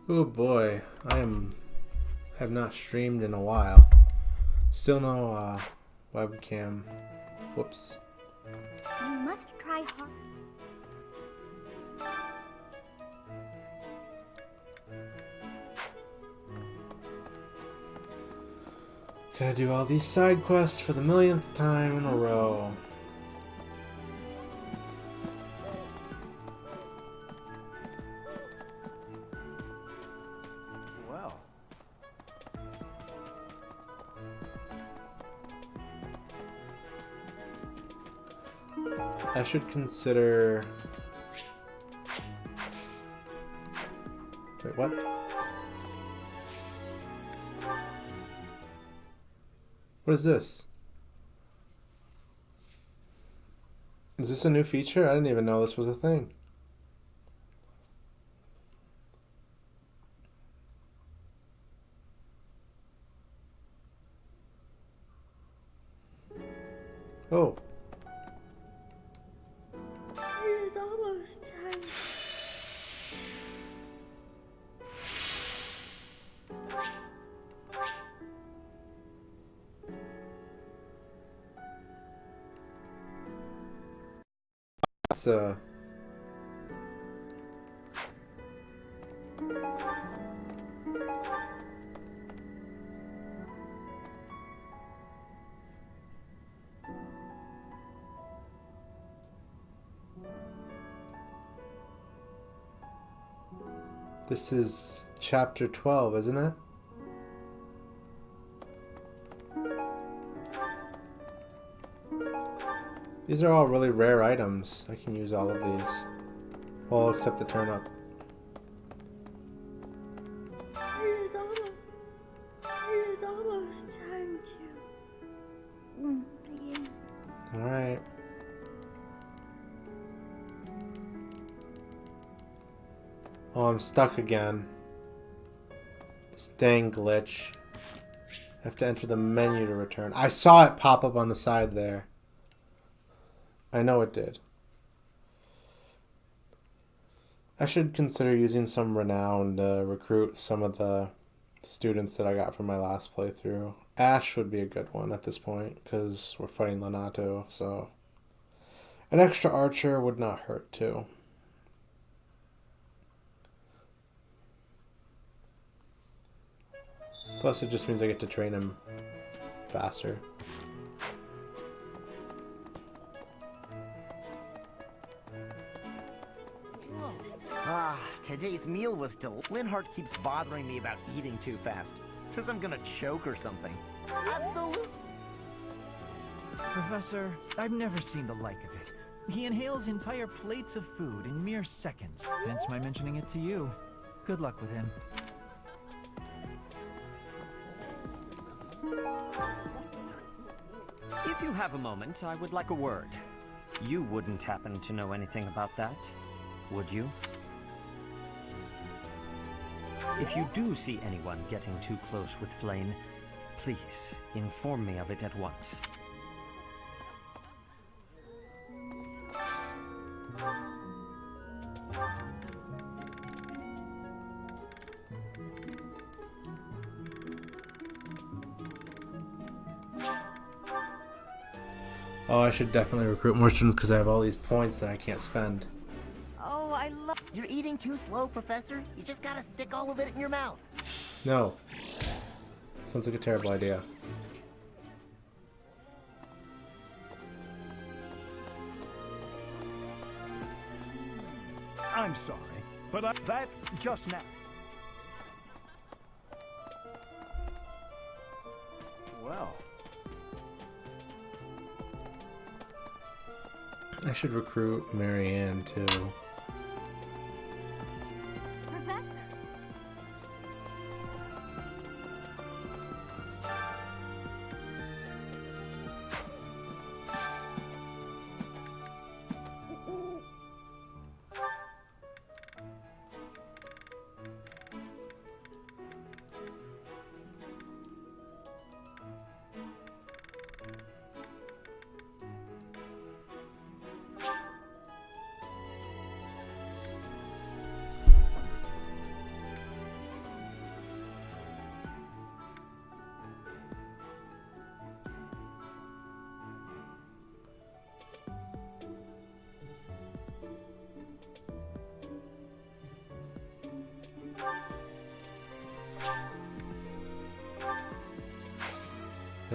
Oh boy, have not streamed in a while. Still no webcam. Whoops. You must try hard. Gotta do all these side quests for the millionth time in a row. Well. I should consider... Wait, what? What is this? Is this a new feature? I didn't even know this was a thing. Oh. It is almost time. It's This is chapter 12, isn't it? These are all really rare items. I can use all of these. Well, except the turnip. It is almost time to begin. Alright. Oh, I'm stuck again. This dang glitch. I have to enter the menu to return. I saw it pop up on the side there. I know it did. I should consider using some renown to recruit some of the students that I got from my last playthrough. Ash would be a good one at this point, because we're fighting Lenato, so... An extra archer would not hurt, too. Plus, it just means I get to train him faster. Today's meal was Linhart keeps bothering me about eating too fast. Says I'm gonna choke or something. Absolutely. Professor, I've never seen the like of it. He inhales entire plates of food in mere seconds, hence my mentioning it to you. Good luck with him. If you have a moment, I would like a word. You wouldn't happen to know anything about that, would you? If you do see anyone getting too close with Flame, please inform me of it at once. Oh, I should definitely recruit more students because I have all these points that I can't spend. Oh, I love. You're eating too slow, Professor. You just gotta stick all of it in your mouth. No. Sounds like a terrible idea. I'm sorry, but that just now. Well. I should recruit Marianne too. Professor.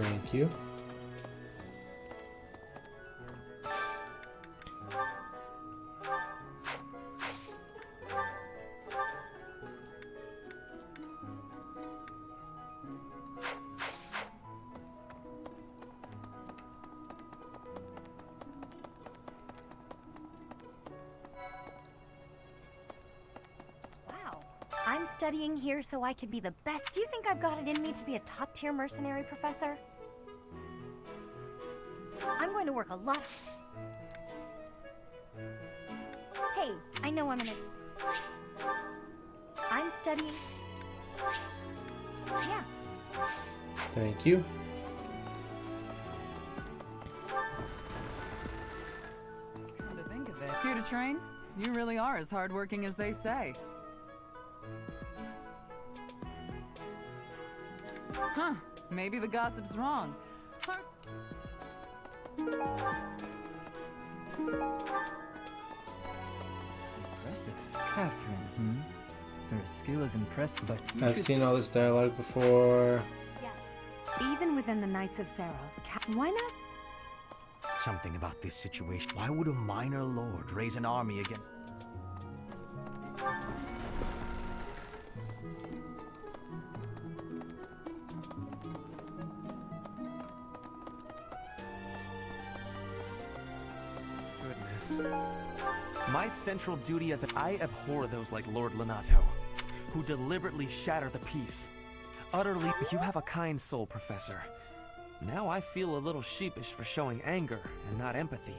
Thank you. Wow. I'm studying here so I can be the best. Do you think I've got it in me to be a top-tier mercenary, Professor? I'm going to work a lot. Hey, I know I'm studying. Yeah. Thank you. Come to think of it. Here to train? You really are as hardworking as they say. Huh. Maybe the gossip's wrong. Impressive. Catherine, Her skill is impressive, but I've seen all this dialogue before. Yes. Even within the Knights of Saros, why not? Something about this situation. Why would a minor lord raise an army against... Goodness. My central duty as I abhor those like Lord Lenato, who deliberately shatter the peace. Utterly, you have a kind soul, Professor. Now I feel a little sheepish for showing anger and not empathy.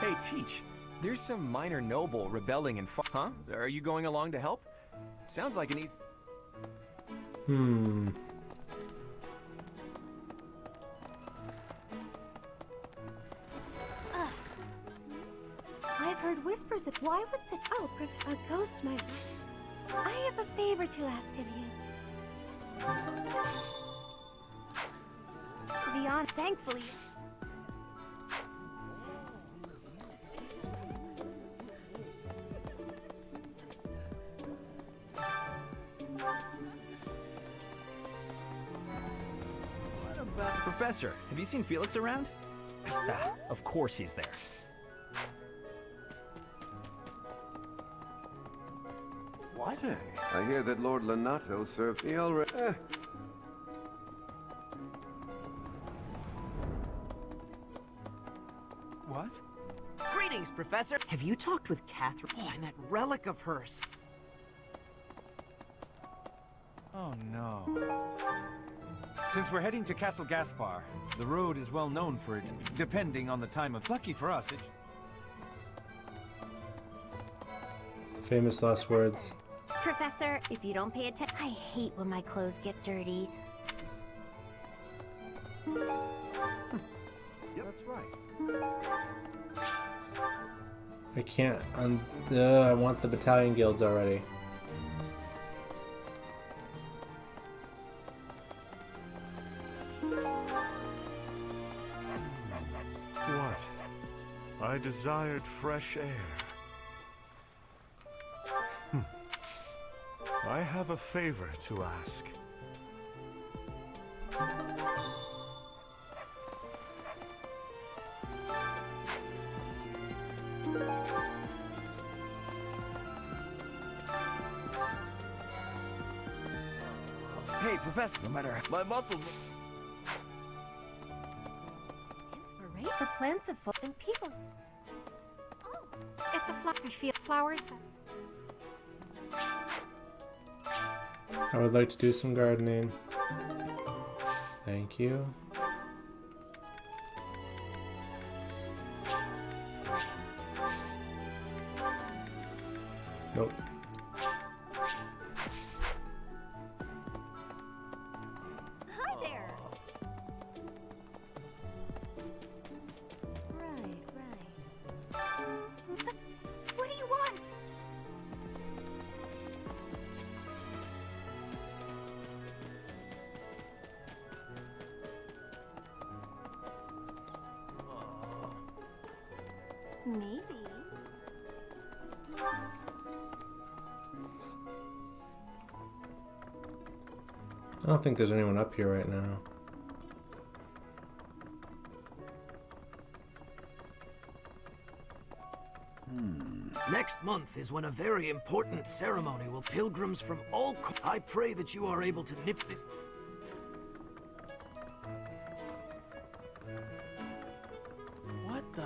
Hey, Teach. There's some minor noble rebelling in Huh? Are you going along to help? Sounds like an easy... I've heard whispers of why would such a ghost might. I have a favor to ask of you. To be honest, thankfully. what about... Professor, have you seen Felix around? Of course he's there. What? Say, I hear that Lord Lenato served me already. What? Greetings, Professor. Have you talked with Catherine? Oh, and that relic of hers. Oh no. Since we're heading to Castle Gaspar, the road is well known for its depending on the time of... Lucky for us, Famous last words. Professor, if you don't pay attention, I hate when my clothes get dirty. That's right. I can't. I want the battalion guilds already. What? I desired fresh air. I have a favor to ask. Hey, Professor, no matter my muscles... Inspiration. The plants of foot and people. Oh, if the flowers that. I would like to do some gardening. Thank you. Nope. Hi there. Right. What do you want? Maybe. I don't think there's anyone up here right now. Next month is when a very important ceremony will pilgrims from all I pray that you are able to nip this. What the?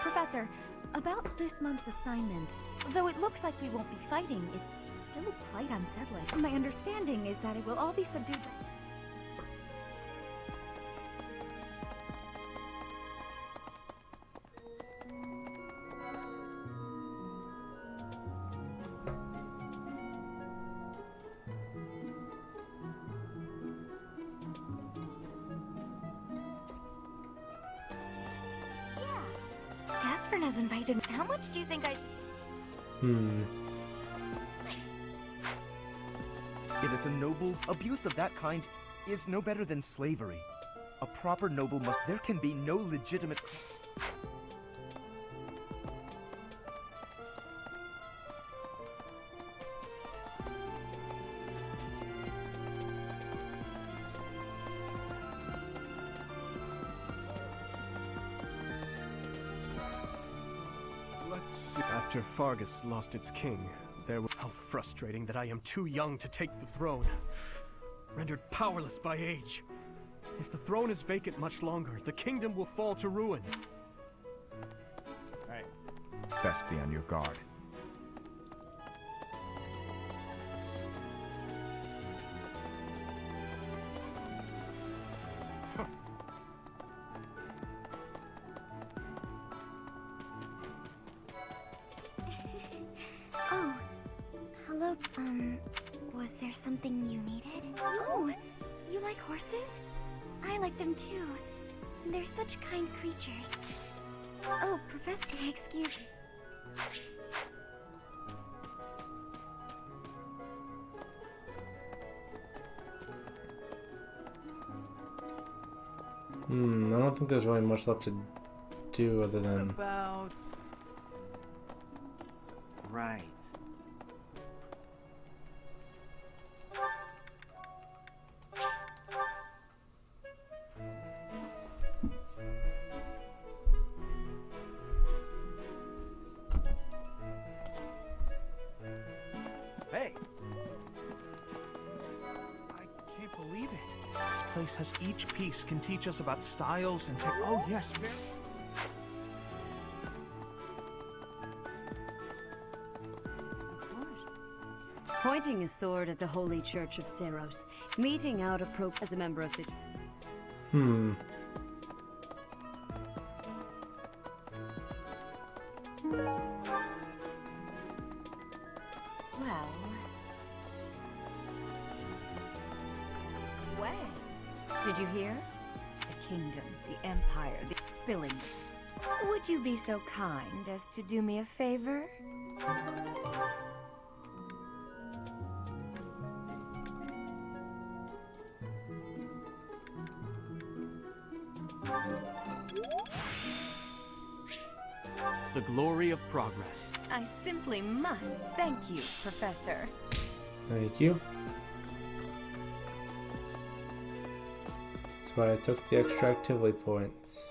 Professor, about this month's assignment, though it looks like we won't be fighting, it's still quite unsettling. My understanding is that it will all be subdued. Catherine has invited me. How much do you think I should? It is a noble's abuse of that kind is no better than slavery. A proper noble must. There can be no legitimate. Let's see. After Fargus lost its king, there was... How frustrating that I am too young to take the throne. Rendered powerless by age. If the throne is vacant much longer, the kingdom will fall to ruin. Hey. Best be on your guard. Oh, hello, was there something you needed? Oh, you like horses? I like them too. They're such kind creatures. Oh, Professor, excuse me. I don't think there's really much left to do other than... About... Right. Hey! I can't believe it. This place has each piece can teach us about styles and tech. Oh yes, very... Of course. Pointing a sword at the Holy Church of Seros, meting out as a member of the... Well... Way. Did you hear? The kingdom, the empire, the spilling. Would you be so kind as to do me a favor? The glory of progress. I simply must thank you, Professor. Thank you. That's why I took the extra activity points.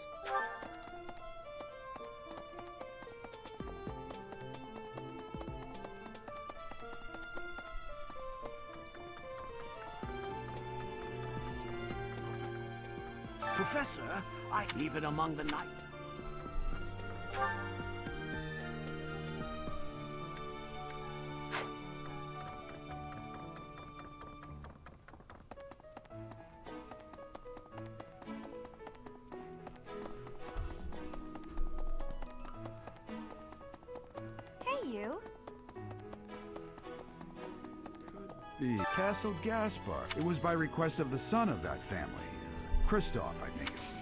Professor, even among the night. Hey, you. The Castle Gaspar. It was by request of the son of that family. Christoph, I think it was.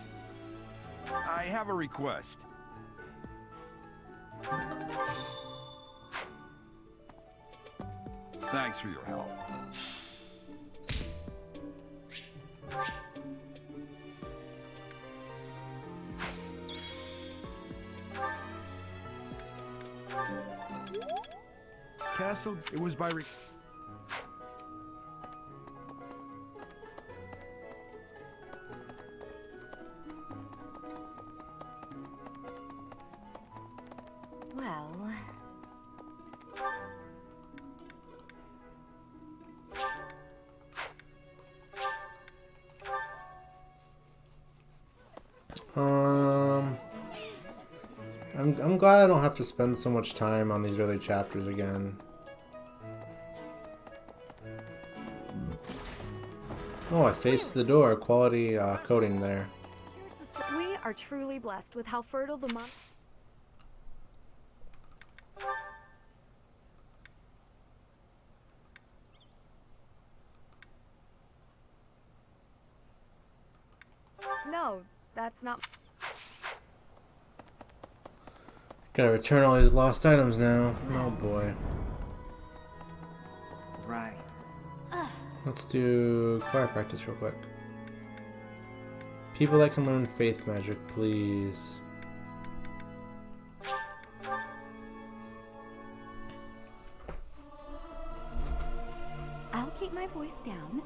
I have a request. Thanks for your help. Castle, it was by Well... I'm glad I don't have to spend so much time on these early chapters again. Oh, I faced the door. Quality coding there. We are truly blessed with how fertile the mon- No, that's not... Gotta return all these lost items now. Oh boy. Right. Let's do choir practice real quick. People that can learn faith magic, please. I'll keep my voice down.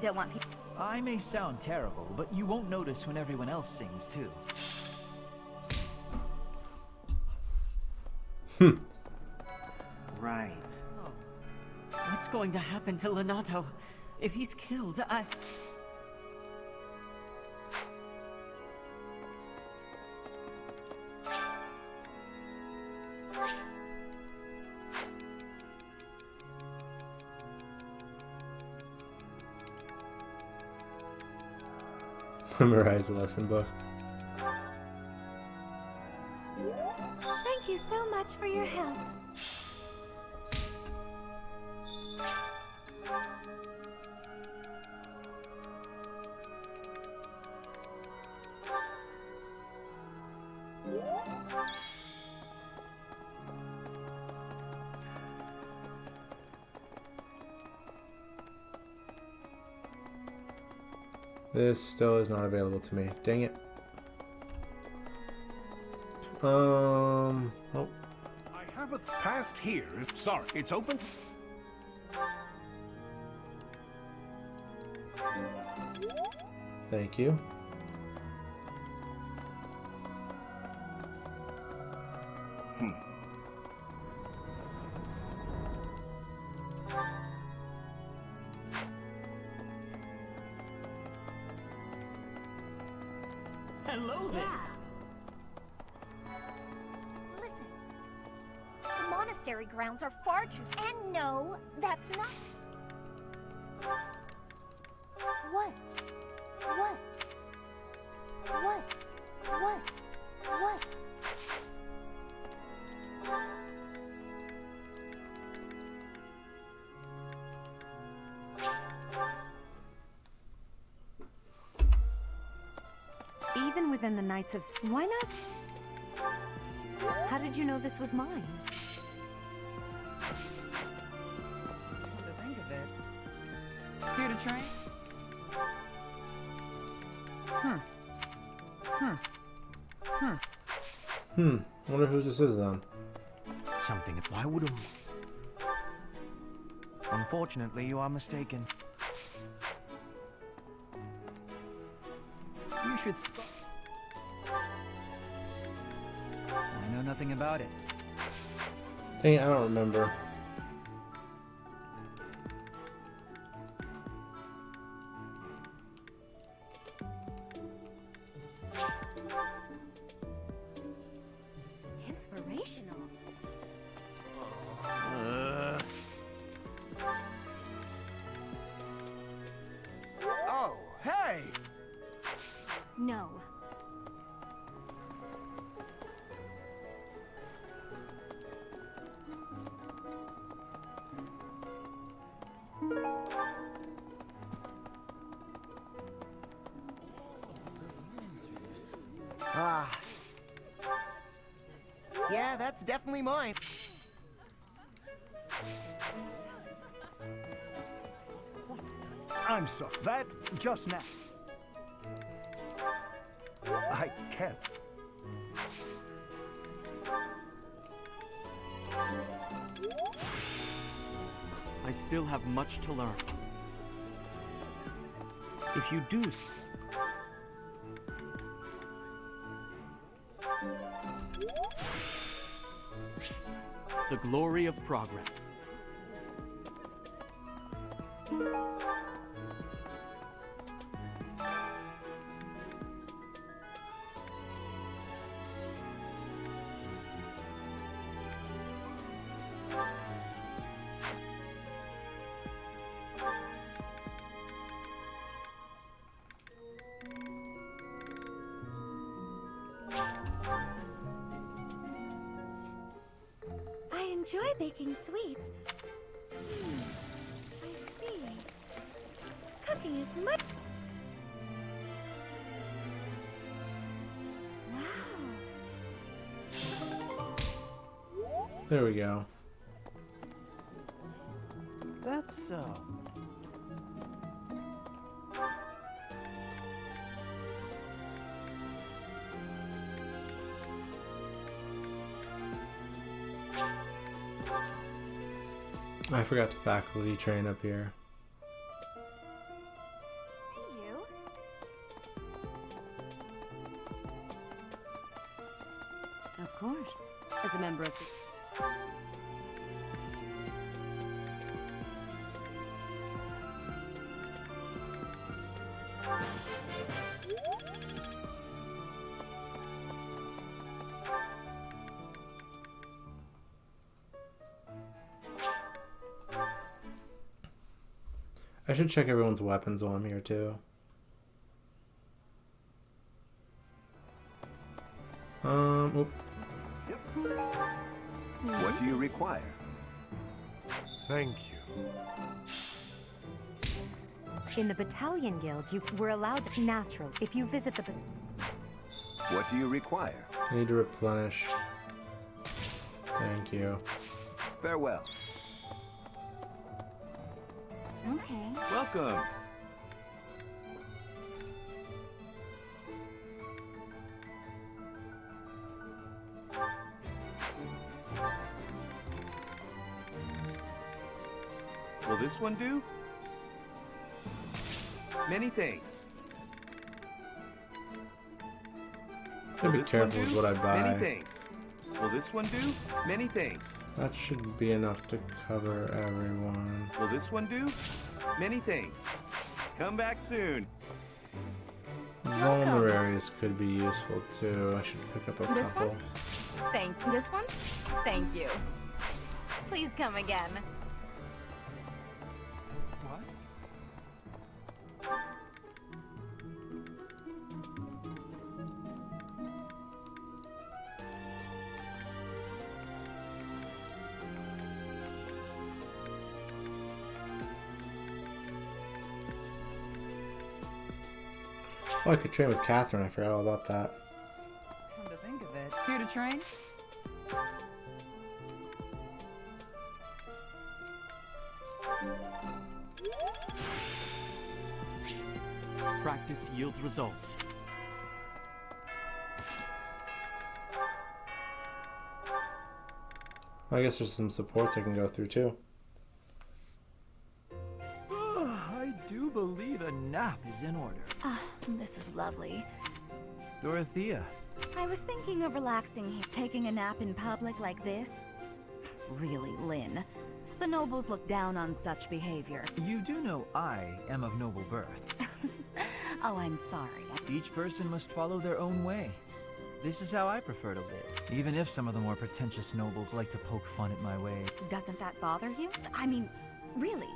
Don't want people... I may sound terrible, but you won't notice when everyone else sings too. Right. What's going to happen to Lonato? If he's killed, Memorize the lesson book. Thank you so much for your help. This still is not available to me. Dang it. Oh. I have a past here. Sorry, it's open. Thank you. Hello there. Listen. The monastery grounds are far too... And no, that's not... What? What? What? What? What? Even within the Knights of... Why not? How did you know this was mine? Come to think of it. Here to train? Wonder who this is then. Something. Why would Unfortunately, you are mistaken. You should I know nothing about it. Dang it, I don't remember. Inspirational. Oh, hey! No. Yeah, that's definitely mine. I'm sorry. That just now. I can't. I still have much to learn. If you do... The glory of progress. I enjoy baking sweets. I see. Cooking is much... Wow. There we go. That's so. I forgot the faculty train up here. You? Of course. As a member of the... I should check everyone's weapons while I'm here too. Oop. What do you require? Thank you. In the Battalion Guild, you were allowed to... Natural. If you visit the... What do you require? I need to replenish. Thank you. Farewell. Okay. Welcome. Will this one do? Many thanks. Gotta be careful with what I buy. Many thanks. Will this one do? Many thanks. That should be enough to cover everyone. Will this one do? Many thanks. Come back soon. Vulneraries could be useful too. I should pick up a This couple. one? This one? Thank you. Please come again. What? Oh, I could train with Catherine. I forgot all about that. Come to think of it. Here to train? Practice yields results. I guess there's some supports I can go through too. I do believe a nap is in order. Ah, this is lovely. Dorothea. I was thinking of relaxing here. Taking a nap in public like this? Really, Lynn. The nobles look down on such behavior. You do know I am of noble birth. Oh, I'm sorry. Each person must follow their own way. This is how I prefer to live, even if some of the more pretentious nobles like to poke fun at my way. Doesn't that bother you? I mean, really?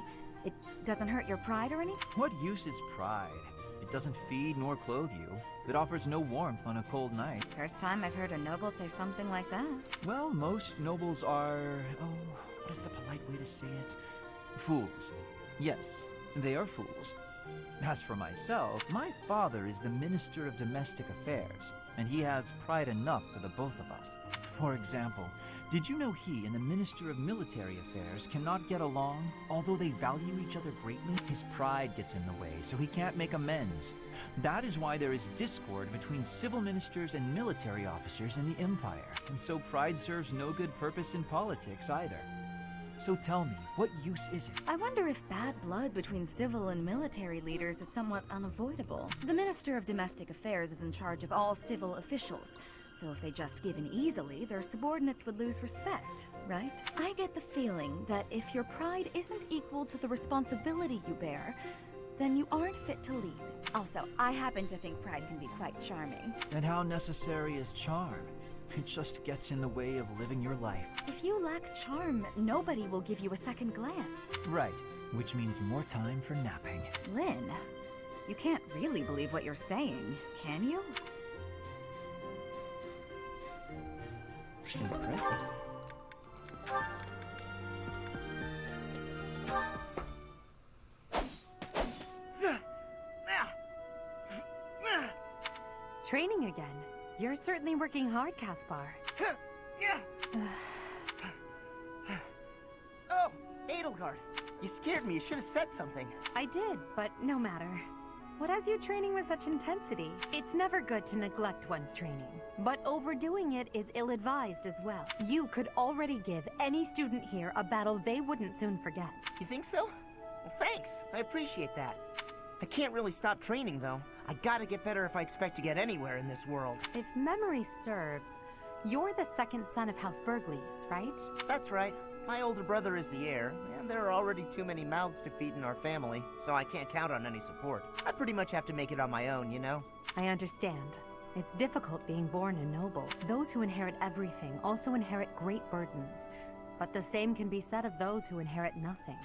It doesn't hurt your pride or anything? What use is pride? It doesn't feed nor clothe you. It offers no warmth on a cold night. First time I've heard a noble say something like that. Well, most nobles are... oh, what is the polite way to say it? Fools. Yes, they are fools. As for myself, my father is the Minister of Domestic Affairs, and he has pride enough for the both of us. For example, did you know he and the Minister of Military Affairs cannot get along, although they value each other greatly? His pride gets in the way, so he can't make amends. That is why there is discord between civil ministers and military officers in the Empire, and so pride serves no good purpose in politics either. So tell me, what use is it? I wonder if bad blood between civil and military leaders is somewhat unavoidable. The Minister of Domestic Affairs is in charge of all civil officials, so if they just give in easily, their subordinates would lose respect, right? I get the feeling that if your pride isn't equal to the responsibility you bear, then you aren't fit to lead. Also, I happen to think pride can be quite charming. And how necessary is charm? It just gets in the way of living your life. If you lack charm, nobody will give you a second glance. Right, which means more time for napping. Lynn, you can't really believe what you're saying, can you? Impressive. Training again. You're certainly working hard, Caspar. Oh, Edelgard. You scared me. You should have said something. I did, but no matter. What has you training with such intensity? It's never good to neglect one's training, but overdoing it is ill-advised as well. You could already give any student here a battle they wouldn't soon forget. You think so? Well, thanks. I appreciate that. I can't really stop training, though. I gotta get better if I expect to get anywhere in this world. If memory serves, you're the second son of House Burgleys, right? That's right. My older brother is the heir, and there are already too many mouths to feed in our family, so I can't count on any support. I pretty much have to make it on my own, you know? I understand. It's difficult being born a noble. Those who inherit everything also inherit great burdens. But the same can be said of those who inherit nothing.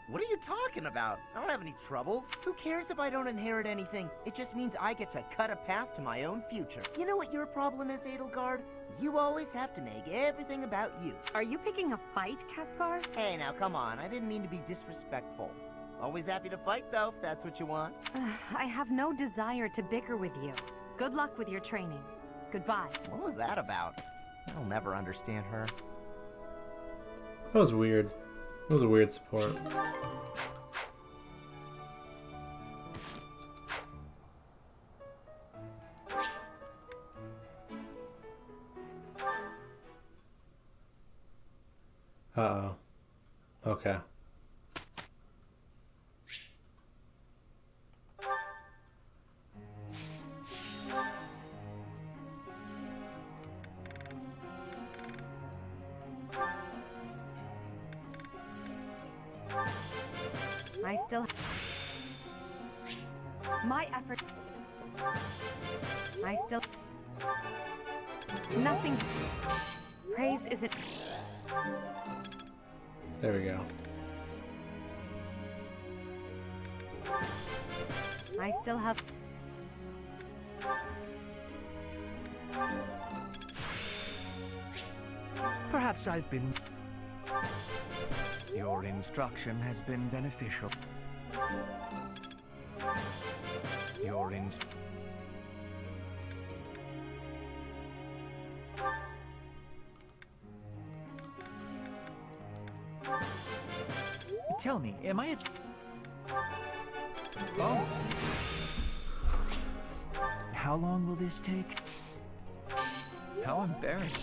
What are you talking about? I don't have any troubles. Who cares if I don't inherit anything? It just means I get to cut a path to my own future. You know what your problem is, Edelgard? You always have to make everything about you. Are you picking a fight, Caspar? Hey, now come on. I didn't mean to be disrespectful. Always happy to fight, though, if that's what you want. I have no desire to bicker with you. Good luck with your training. Goodbye. What was that about? I'll never understand her. That was weird. That was a weird support. Uh-oh. Okay. I still... My effort... I still... Nothing... Praise isn't... There we go. I still have... Perhaps I've been... Your instruction has been beneficial. Your Tell me, am I a... Oh. How long will this take? How embarrassing.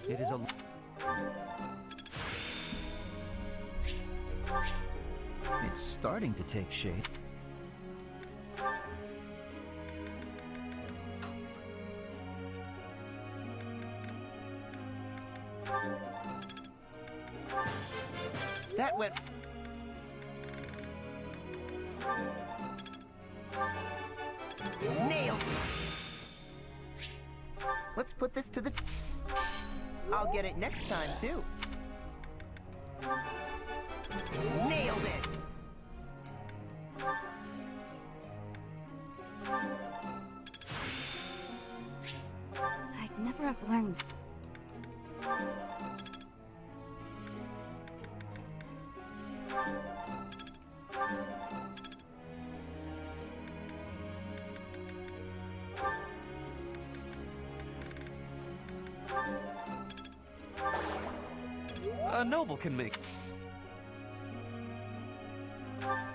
It is a... It's starting to take shape. That went... Nailed! Let's put this to the... I'll get it next time, too. Nailed it! I'd never have learned... a noble can make.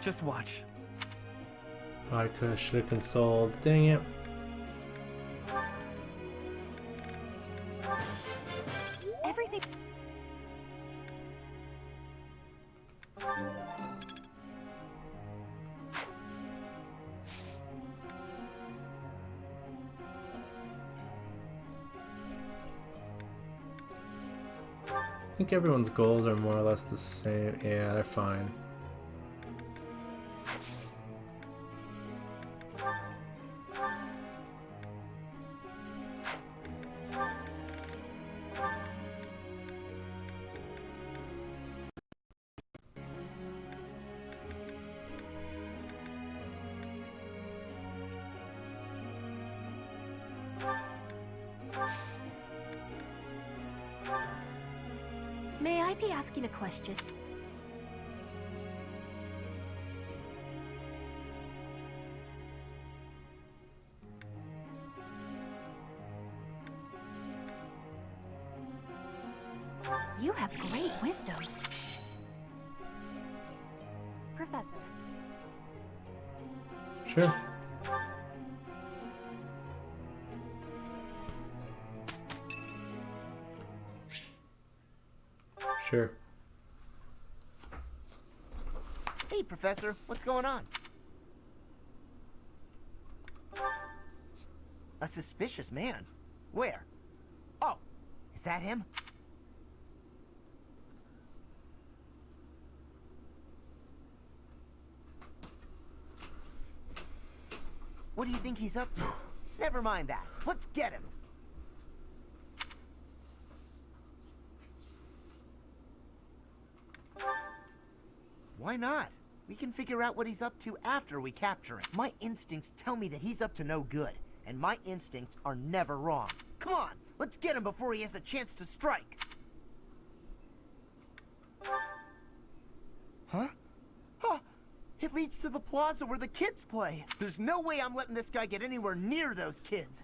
Just watch. I should have consoled. Dang it. Everything. I think everyone's goals are more or less the same. Yeah, they're fine. May I be asking a question? You have great wisdom. Professor. Sure. Sure. Hey, Professor, what's going on? A suspicious man? Where? Oh, is that him? What do you think he's up to? Never mind that. Let's get him. Why not? We can figure out what he's up to after we capture him. My instincts tell me that he's up to no good, and my instincts are never wrong. Come on, let's get him before he has a chance to strike. Huh? Huh! It leads to the plaza where the kids play. There's no way I'm letting this guy get anywhere near those kids.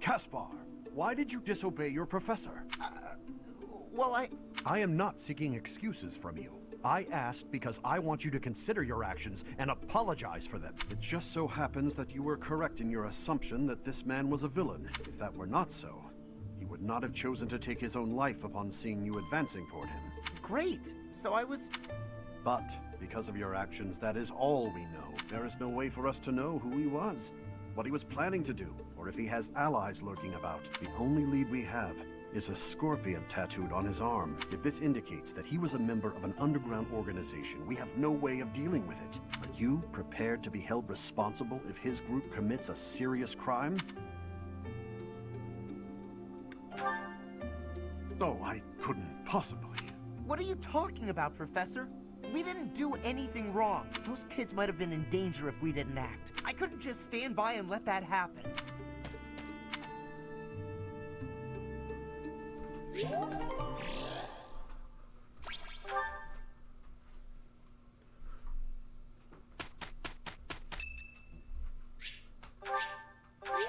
Caspar, why did you disobey your professor? Well, I am not seeking excuses from you. I asked because I want you to consider your actions and apologize for them. It just so happens that you were correct in your assumption that this man was a villain. If that were not so, he would not have chosen to take his own life upon seeing you advancing toward him. Great. So I was... But, because of your actions, that is all we know. There is no way for us to know who he was, what he was planning to do, or if he has allies lurking about. The only lead we have is a scorpion tattooed on his arm. If this indicates that he was a member of an underground organization, we have no way of dealing with it. Are you prepared to be held responsible if his group commits a serious crime? Oh, I couldn't possibly. What are you talking about, Professor? We didn't do anything wrong. Those kids might have been in danger if we didn't act. I couldn't just stand by and let that happen.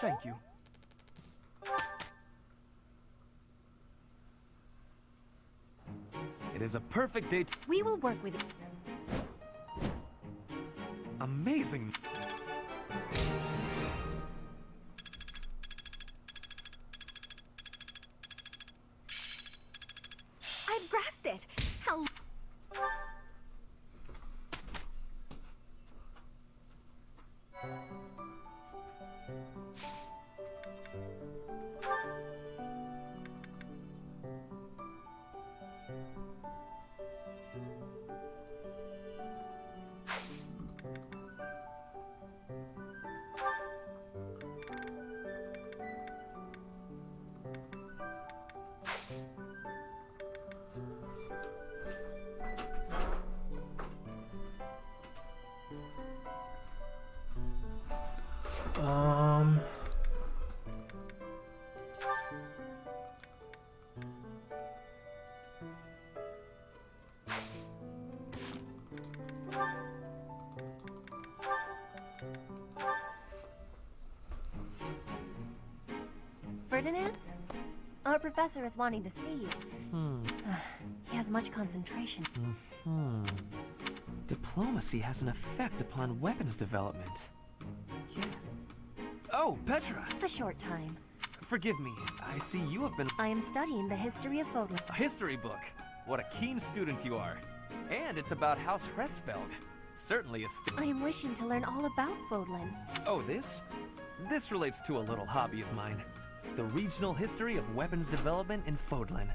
Thank you. It is a perfect date. We will work with it. Amazing. I've grasped it. How... Ferdinand? Our professor is wanting to see you. He has much concentration. Diplomacy has an effect upon weapons development. Yeah. Oh, Petra! A short time. Forgive me, I see you have been— I am studying the history of Fodlan. A history book! What a keen student you are. And it's about House Hresfelg. Certainly a I am wishing to learn all about Fodlan. Oh, this? This relates to a little hobby of mine. The regional history of weapons development in Fodlan.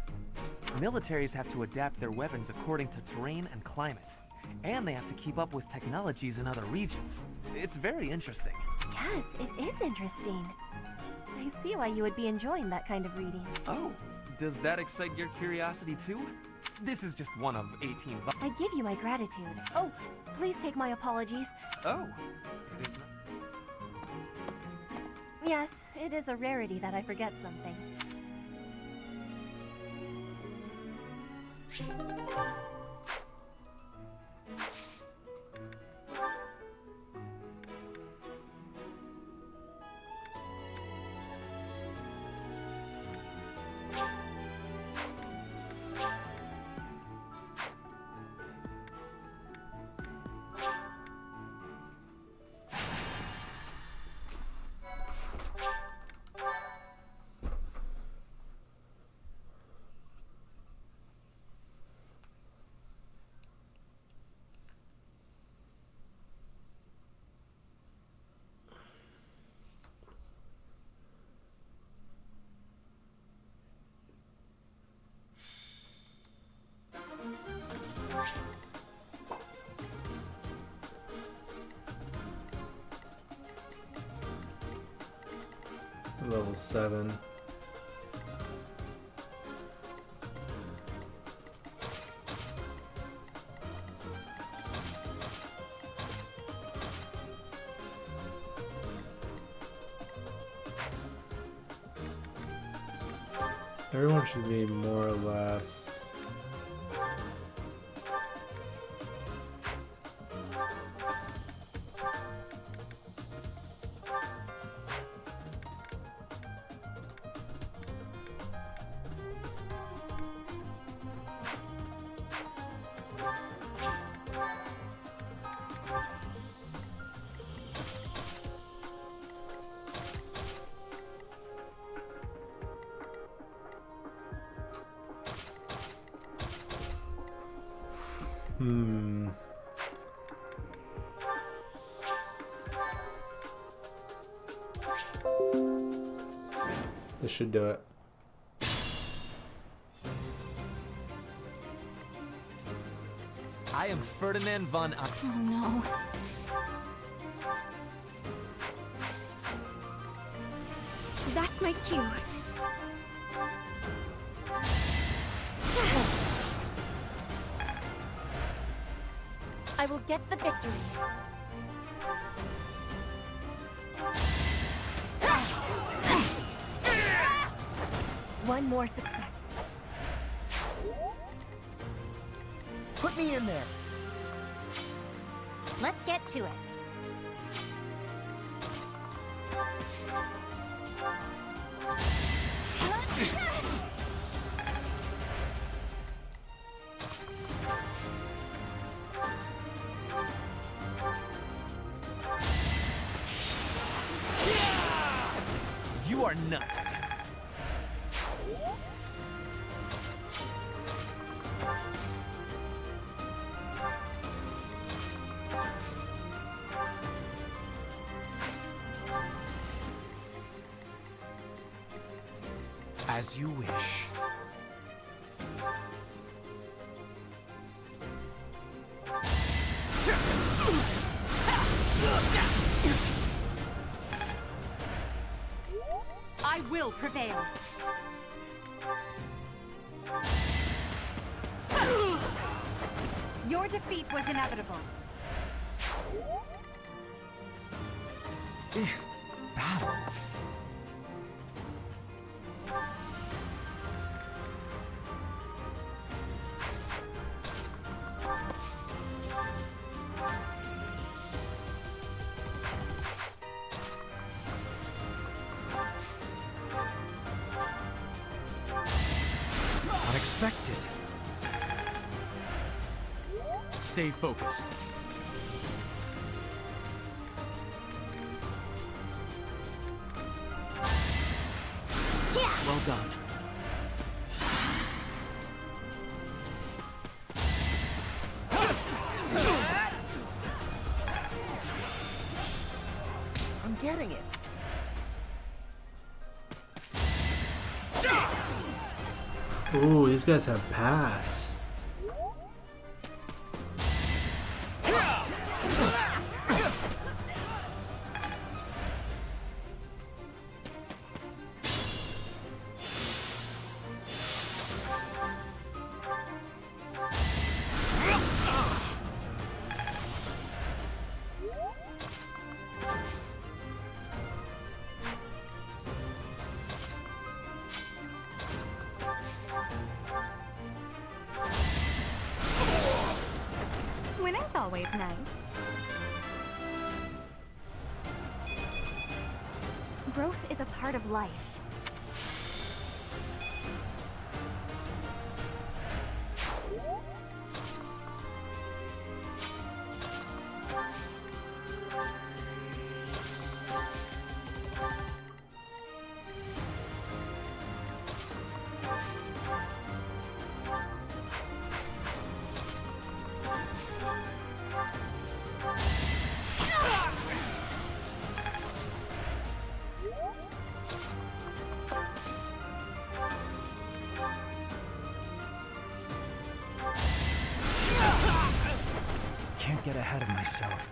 Militaries have to adapt their weapons according to terrain and climate. And they have to keep up with technologies in other regions. It's very interesting. Yes, it is interesting. I see why you would be enjoying that kind of reading. Oh, does that excite your curiosity too? This is just one of 18 I give you my gratitude. Oh, please take my apologies. Oh, it is not. Yes, it is a rarity that I forget something. Level 7. Everyone should be more or less This should do it. I am Ferdinand von... Oh no. That's my cue. I will get the victory. One more success. Put me in there. Let's get to it. You are not. As you wish. I will prevail. Your defeat was inevitable. Battle. expected. Stay focused. Well done. I'm getting it. Ooh, these guys have pass. Winning's always nice. Growth is a part of life. Can't get ahead of myself.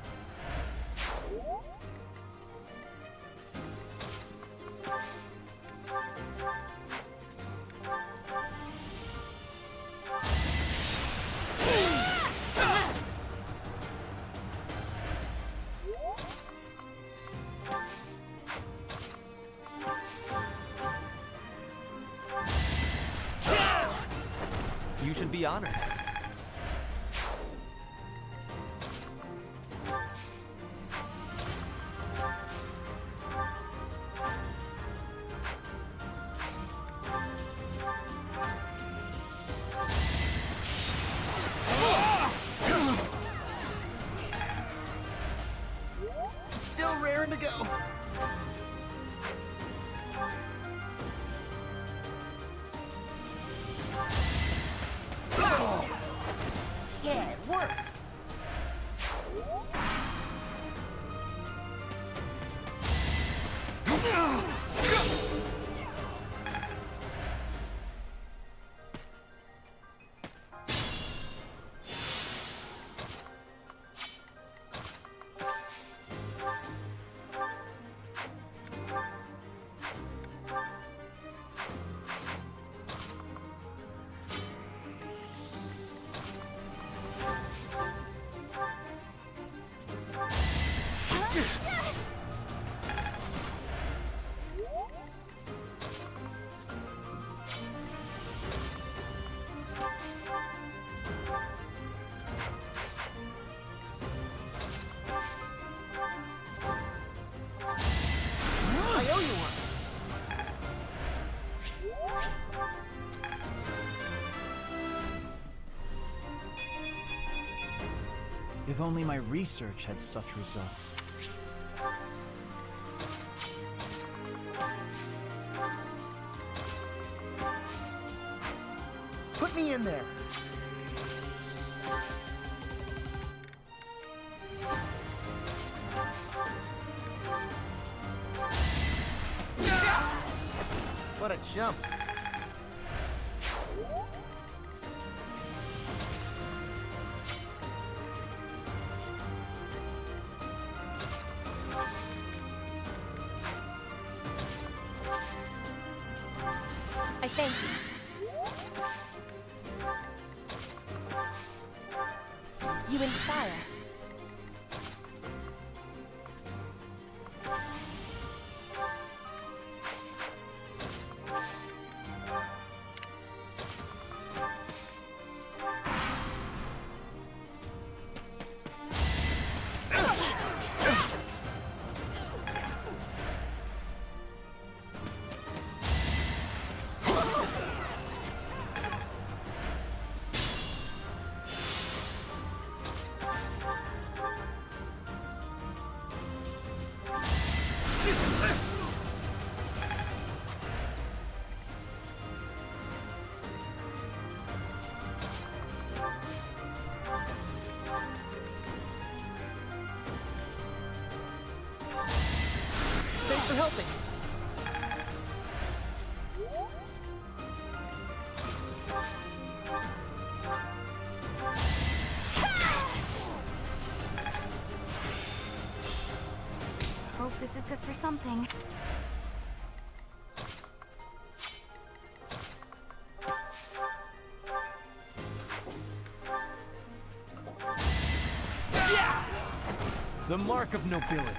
You should be honored. It's still raring to go. Yeah, it worked. I owe you one. If only my research had such results. Put me in there. What a jump. I thank you. You inspire. Thanks for helping. Hope this is good for something. The mark of nobility.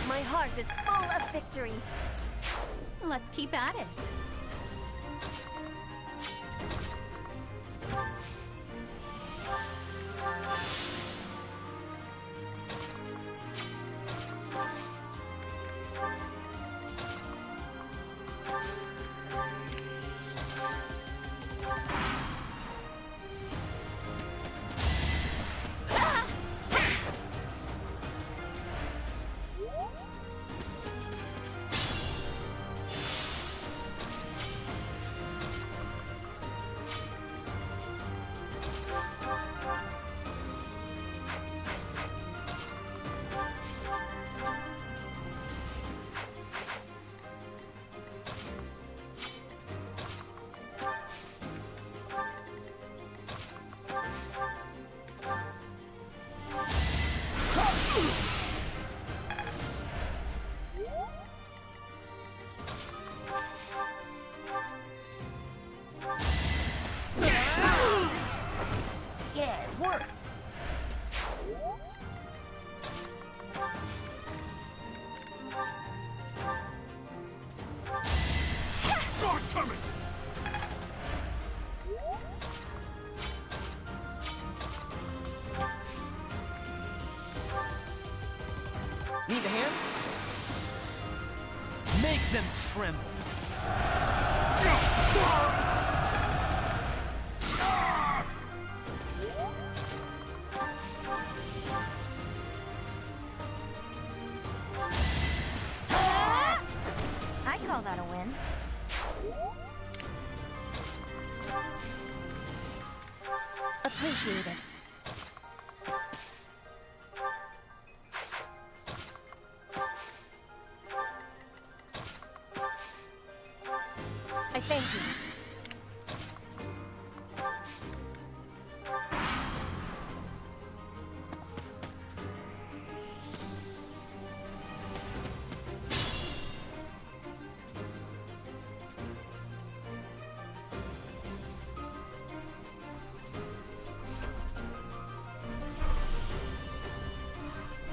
My heart is full of victory. Let's keep at it. Yeah, it worked. Sword coming! Need a hand? Make them tremble. I call that a win. Appreciated. I thank you.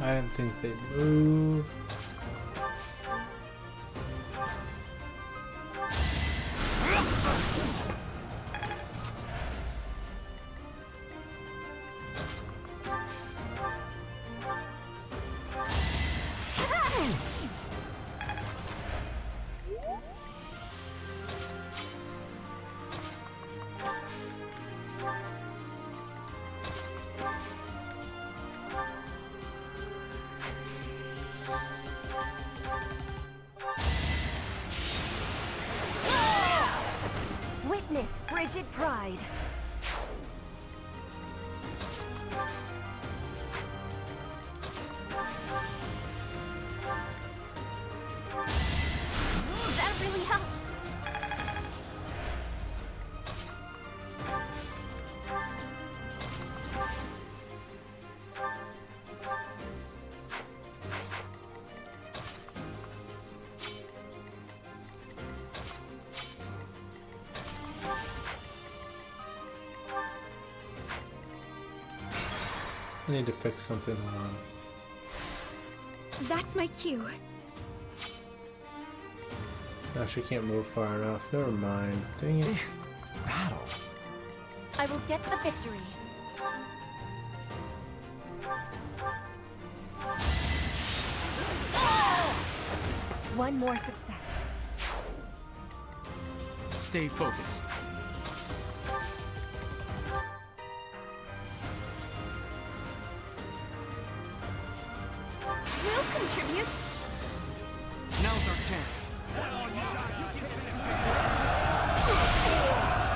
I didn't think they'd move. Witness frigid pride. That really helped. I need to fix something on. That's my cue. No, she can't move far enough. Never mind. Dang it. Battle. I will get the victory. One more success. Stay focused. We'll contribute. Now's our chance.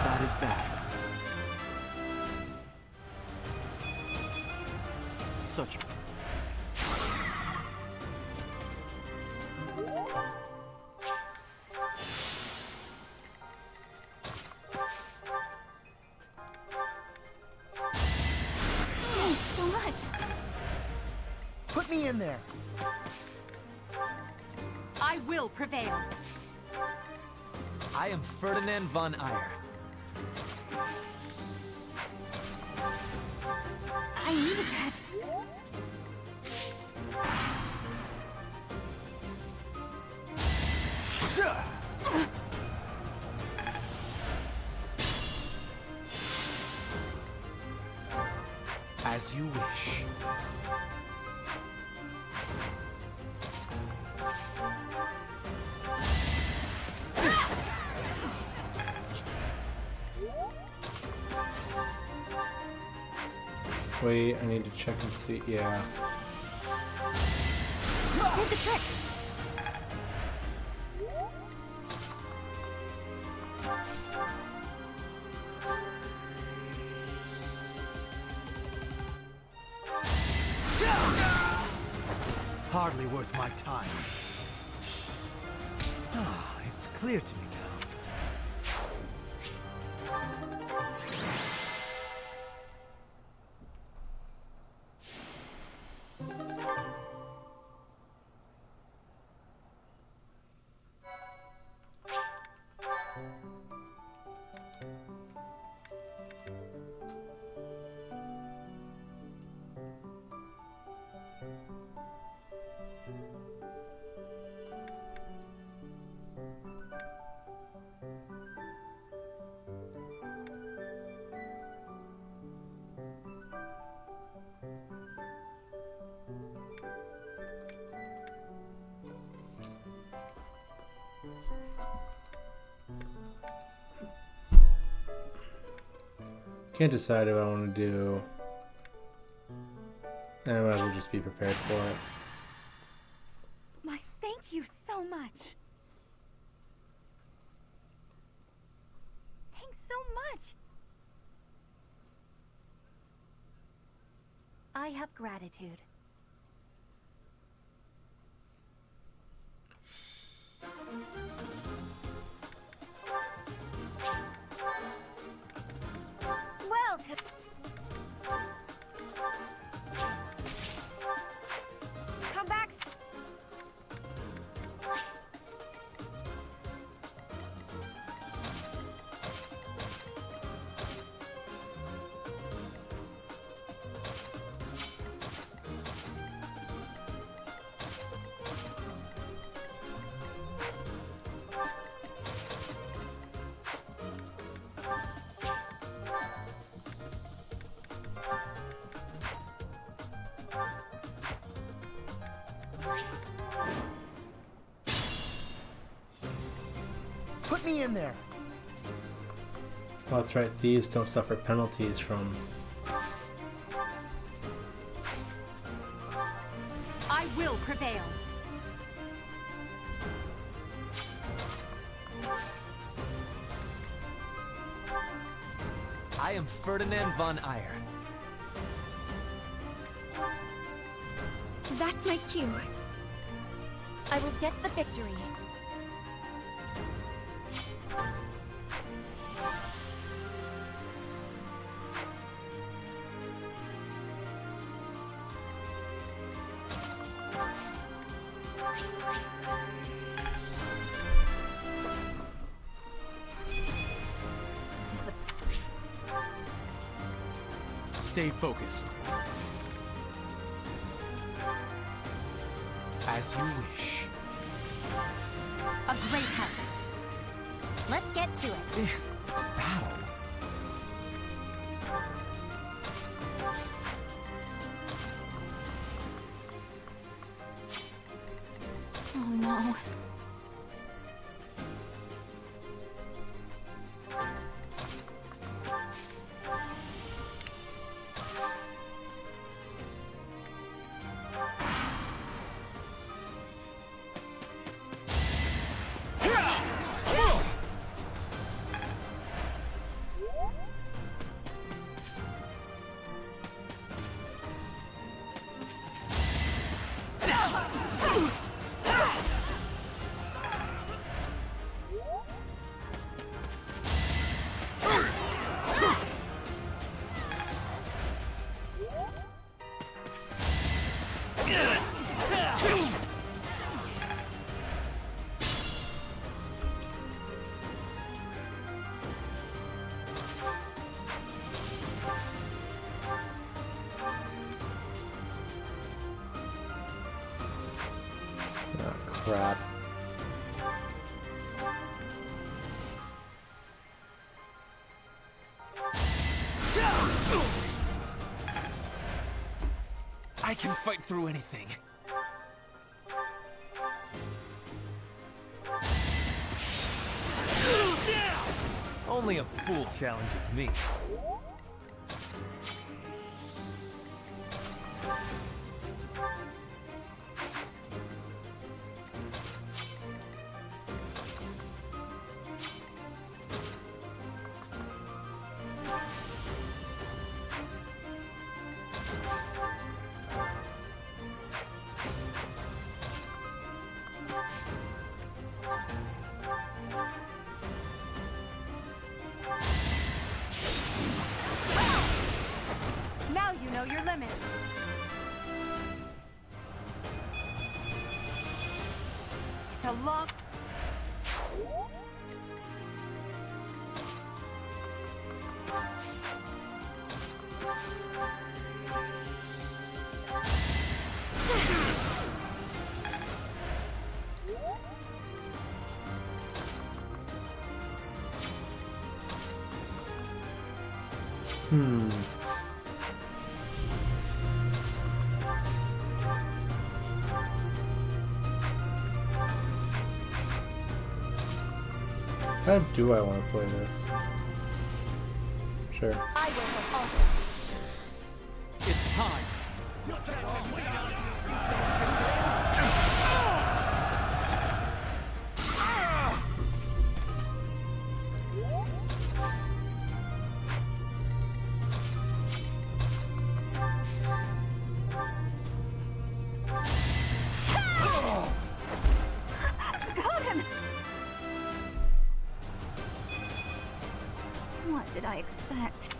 That is that. Such. Thanks so much. Put me in there. I will prevail. I am Ferdinand von Eyre. I needed that. As you wish. Wait, I need to check and see. Yeah. Did the trick. Hardly worth my time. Ah, it's clear to me now. Can't decide if I want to do. I might as well just be prepared for it. My thank you so much. Thanks so much. I have gratitude. Welcome. Come back. Put me in there. Oh, that's right. Thieves don't suffer penalties from. I will prevail. I am Ferdinand von Eyre. That's my cue. I will get the victory. Stay focused. As you wish. A great help. Let's get to it. Battle? Oh no. Crap. I can fight through anything. Only a fool challenges me. Now you know your limits. It's a long... How do I want to play this? Sure. I will also. It's time. Got him! What did I expect?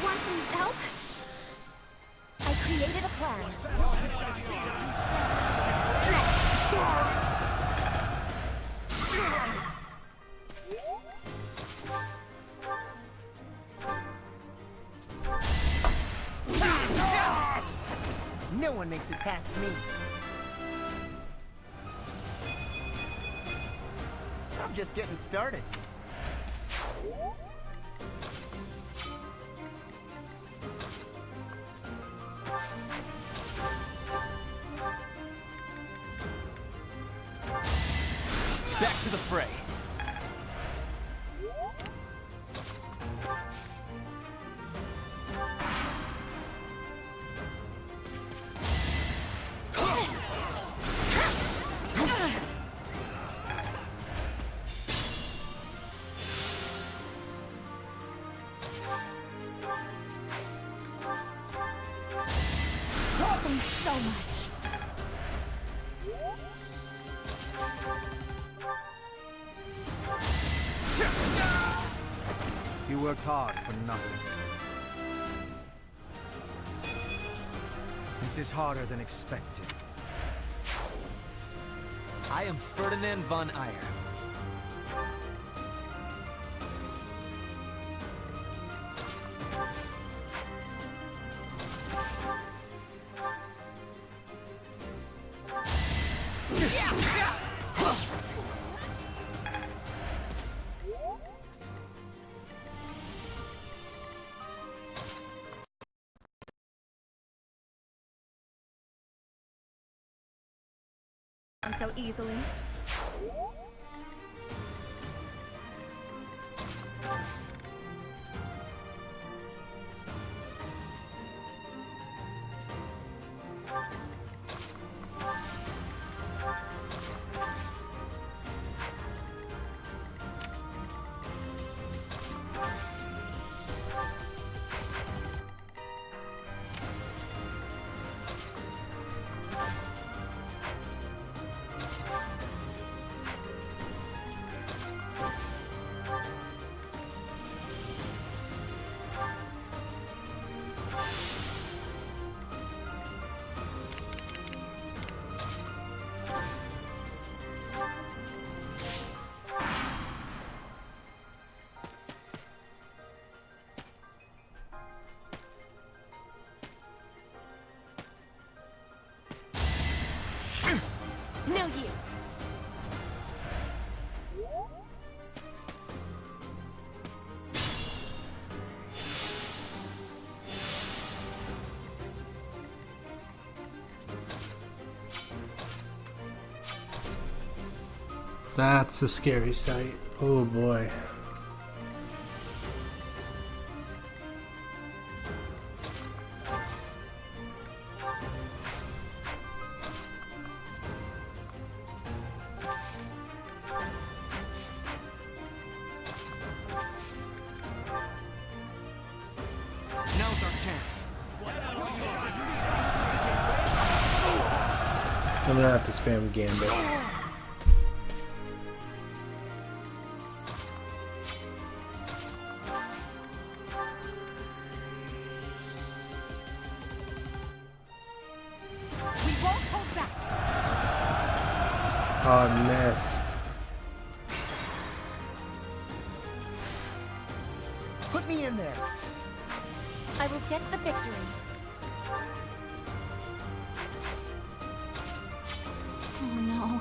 Want some help? I created a plan. No one makes it past me. I'm just getting started. Back to the fray. Thanks so much. You worked hard for nothing. This is harder than expected. I am Ferdinand von Eyre. So easily. No use. That's a scary sight. Oh boy. Now's our chance. I'm gonna have to spam Gambit. We won't hold back. Oh, I missed. Put me in there. I will get the victory. Oh no.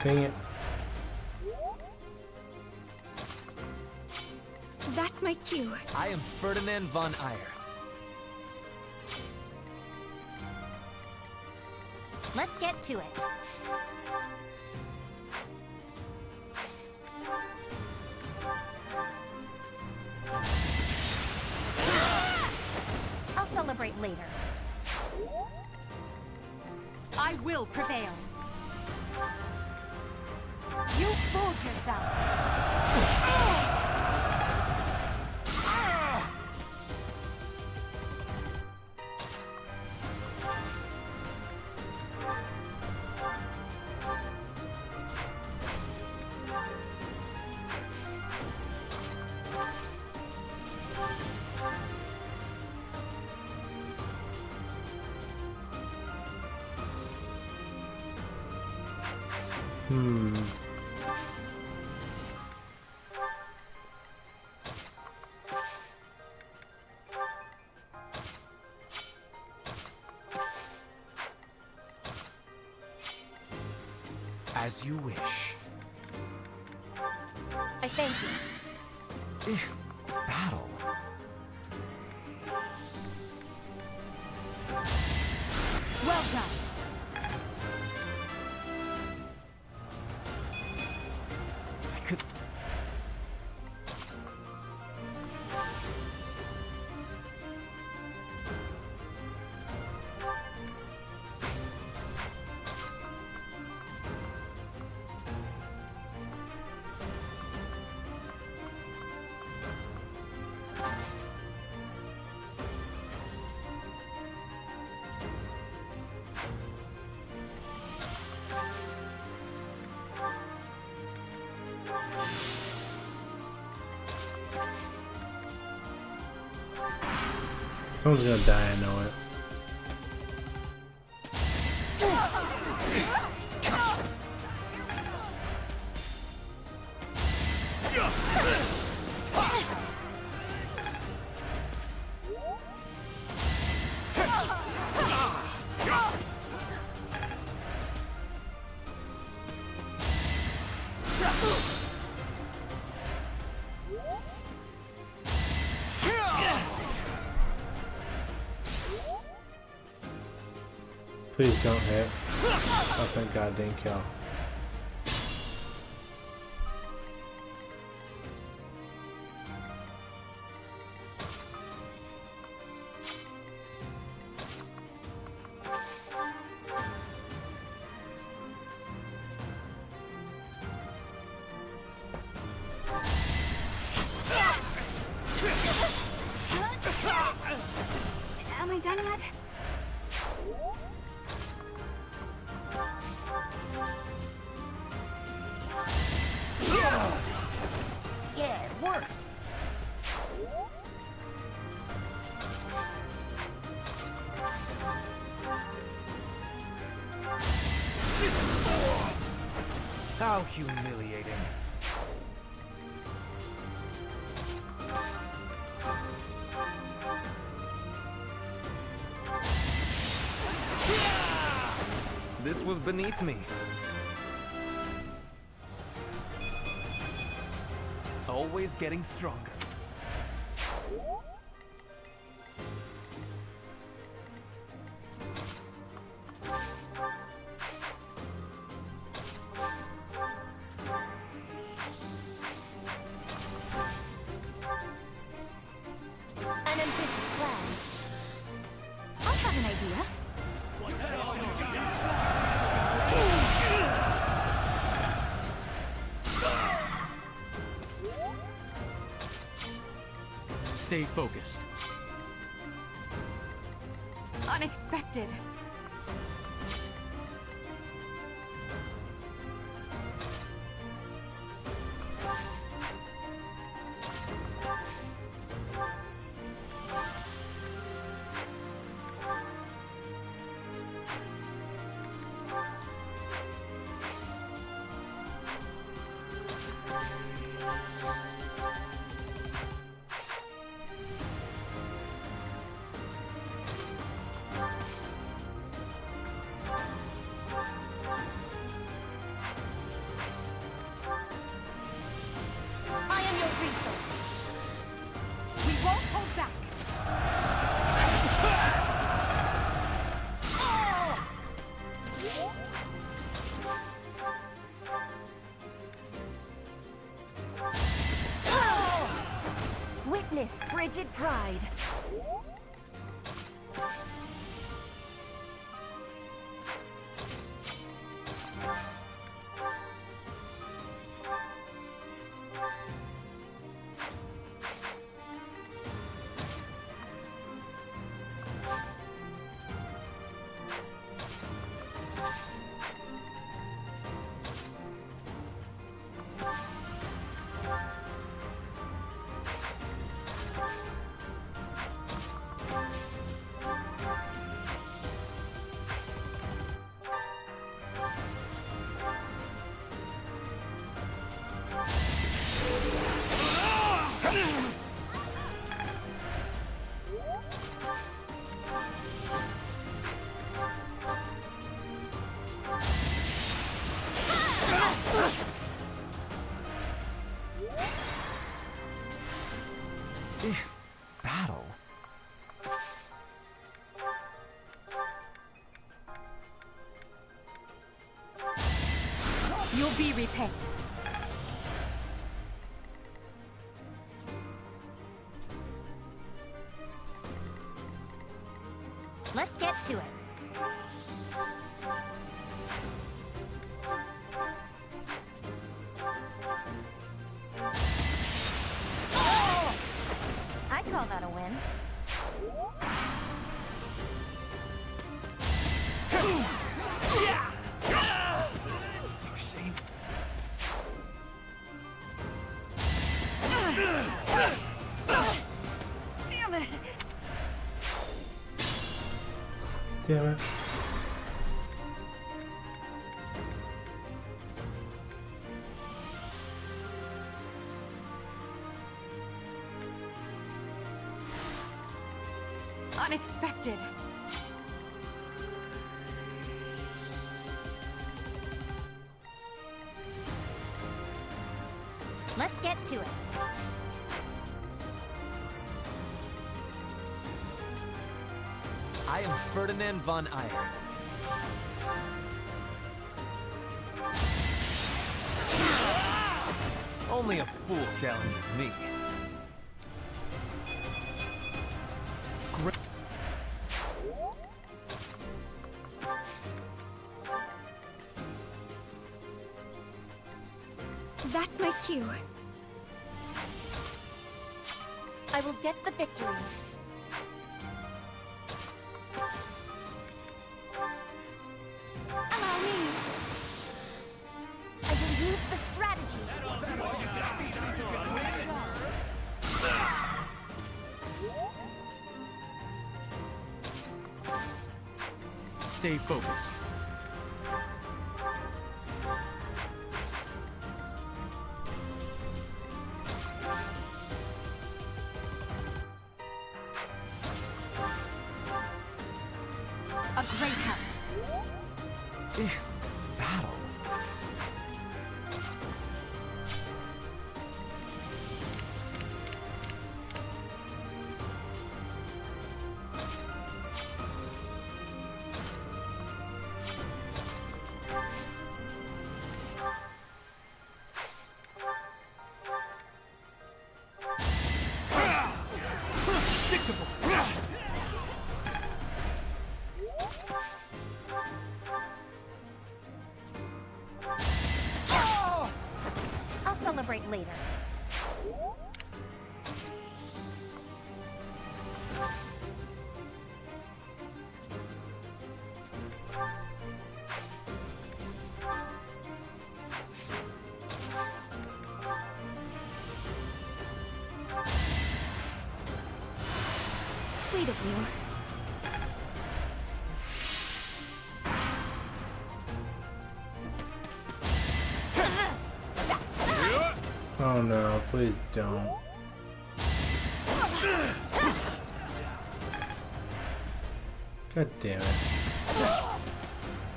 Dang it. That's my cue. I am Ferdinand von Eyre. Let's get to it. I'll celebrate later. I will prevail. You fooled yourself. As you wish. I thank you. Battle. Well done. I could... Someone's gonna die, I know it. Please don't hit. Oh, thank God, didn't kill. Am I done yet? Yeah, it worked! How humiliating. This was beneath me. Always getting stronger. An ambitious plan. I have an idea. Stay focused. Unexpected. I am your resource. We won't hold back. Witness frigid pride. Battle? You'll be repaid. Let's get to it. I call that a win. So shameful. Damn it! Damn it. Unexpected. Let's get to it. I am Ferdinand von Eyre. Only a fool challenges me. Great. That's my cue. I will get the victory. Allow me. I will use the strategy. Stay focused. A great help. Battle. Predictable. I'll celebrate later. Sweet of you. Oh no, please don't. God damn it.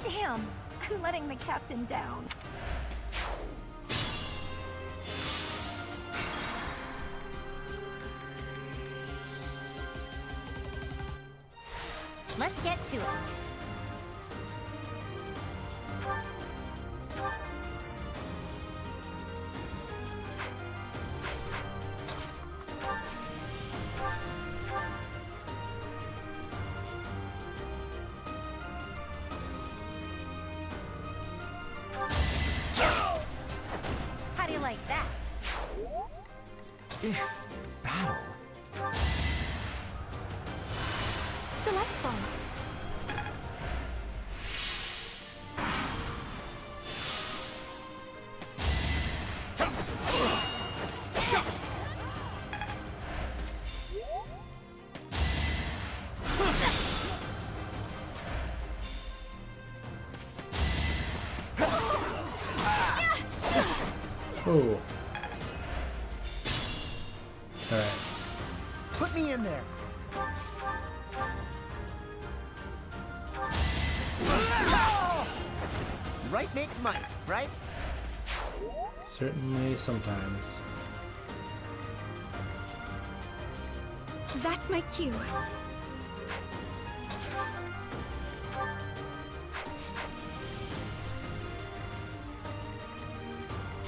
Damn, I'm letting the captain down. Let's get to it. How do you like that? Battle. Delightful. Oh. Alright. Put me in there. Right makes might, right? Certainly sometimes. That's my cue.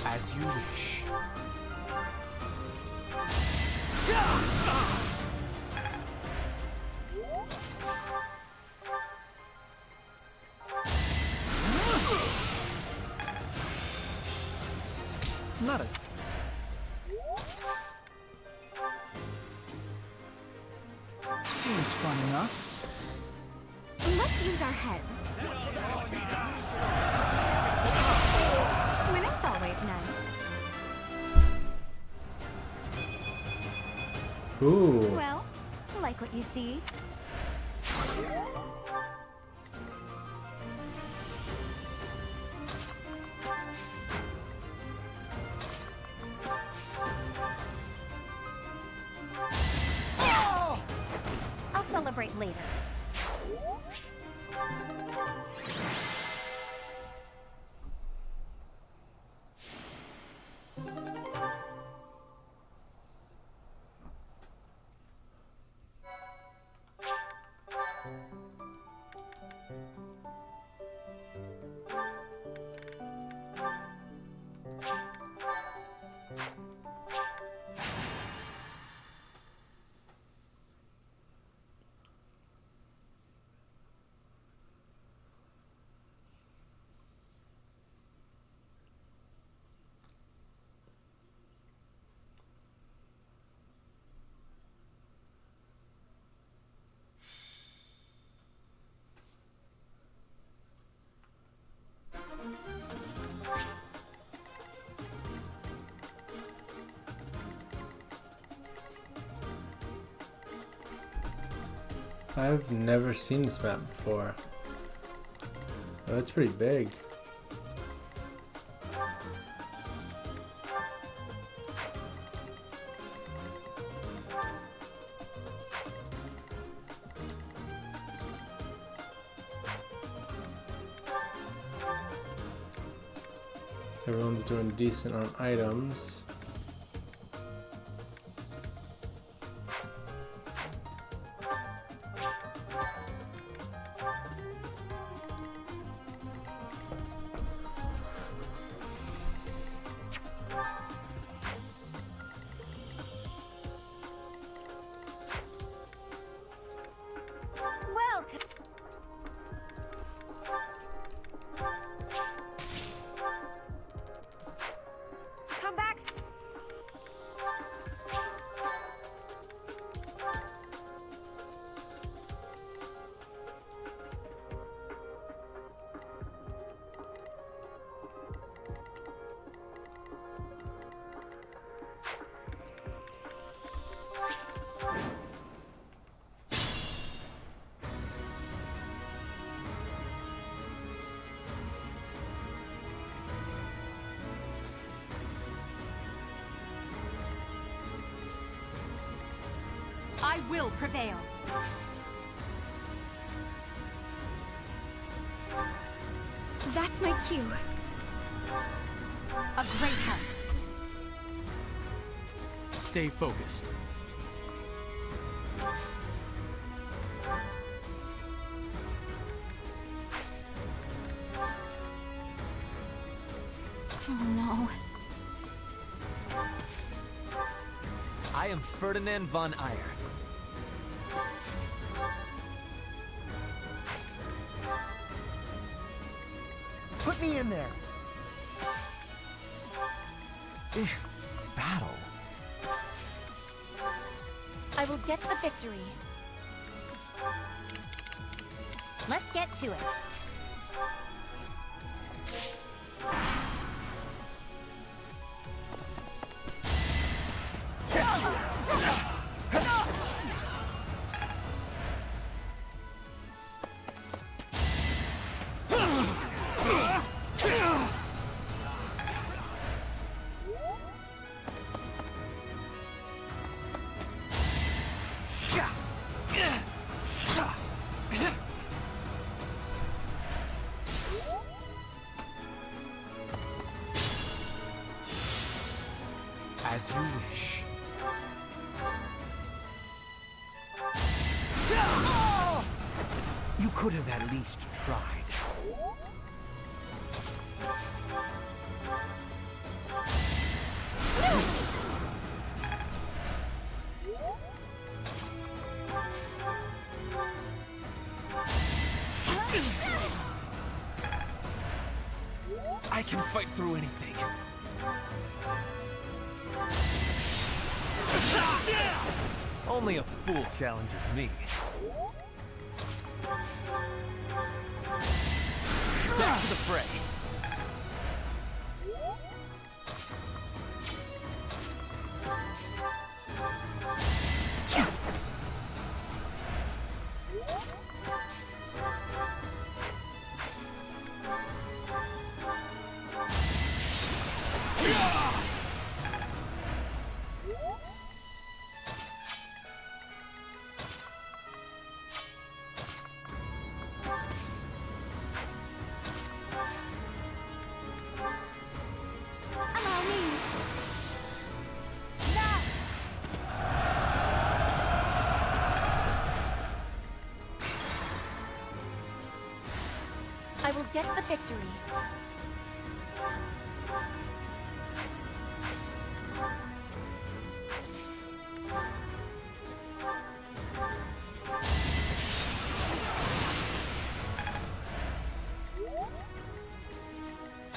As you wish. Not a... Seems fun enough. Let's use our heads. Winning's always nice. Ooh. Well, like what you see. celebrate later. I've never seen this map before. Oh, it's pretty big. Everyone's doing decent on items. Come back. I will prevail. That's my cue. A great help. Stay focused. Oh no. I am Ferdinand von Eyre. Put me in there. Battle. I will get the victory. Let's get to it. As you wish. You could have at least tried. I can fight through anything. Only a fool challenges me. Back to the fray. I will get the victory.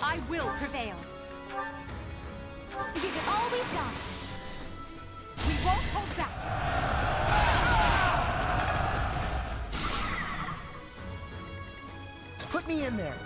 I will prevail. Give it all we've got. We won't hold back. Put me in there.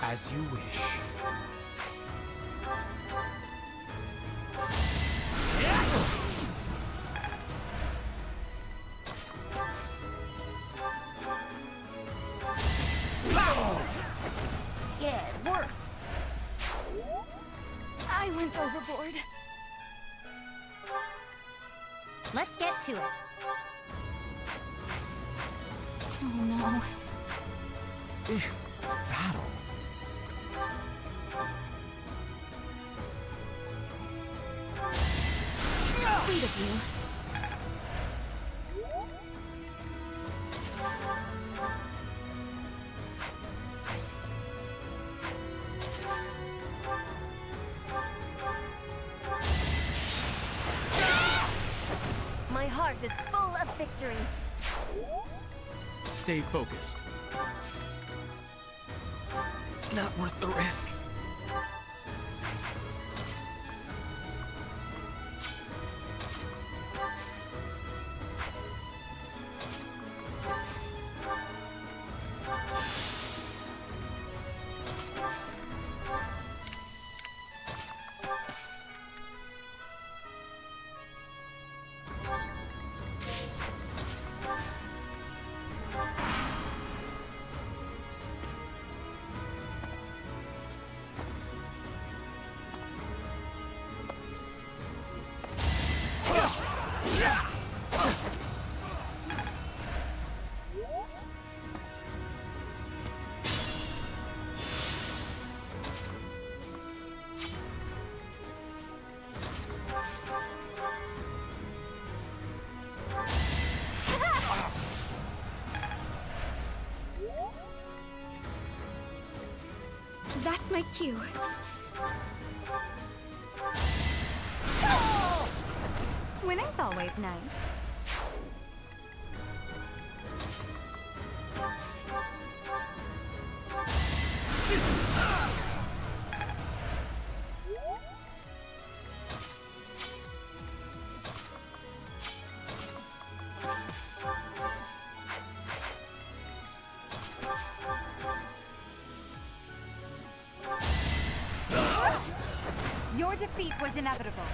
As you wish. Yeah, it worked. I went overboard. Let's get to it. Oh no. Battle. Sweet of you. My heart is full of victory. Stay focused. Not worth the risk. That's my cue. Winning's always nice. Your defeat was inevitable.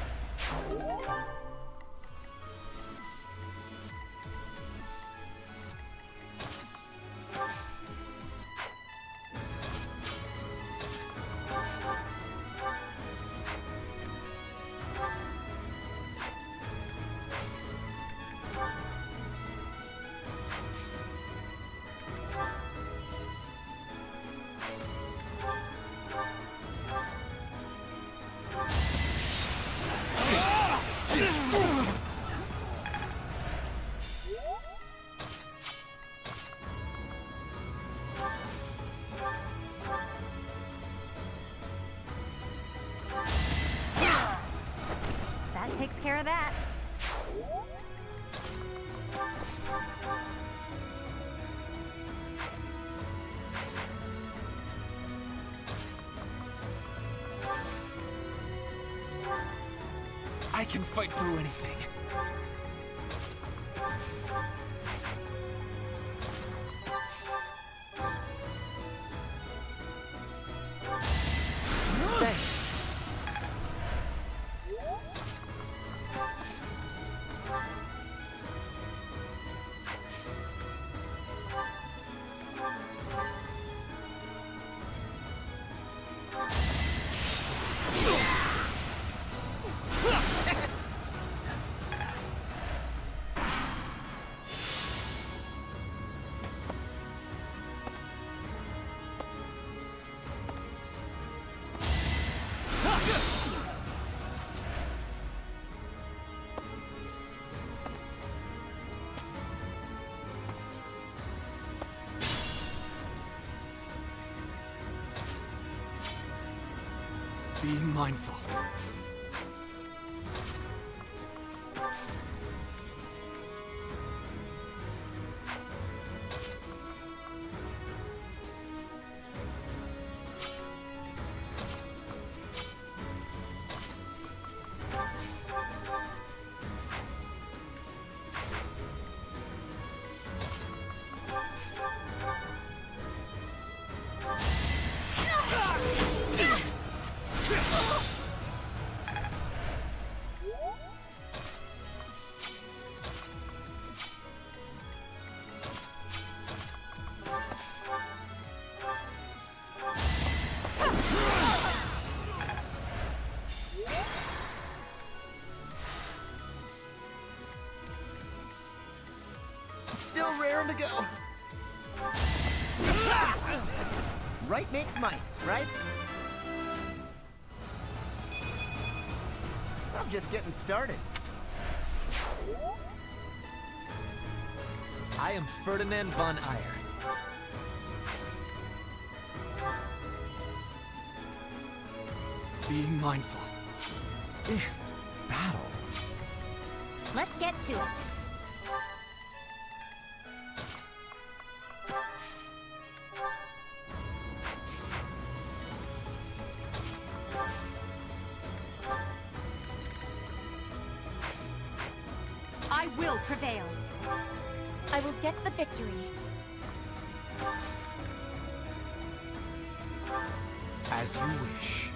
That takes care of that. I can fight through anything. Thanks. Be mindful. Still raring to go. Right makes might, right? I'm just getting started. I am Ferdinand von Eyre. Be mindful. Battle. Let's get to it. I will prevail. I will get the victory. As you wish.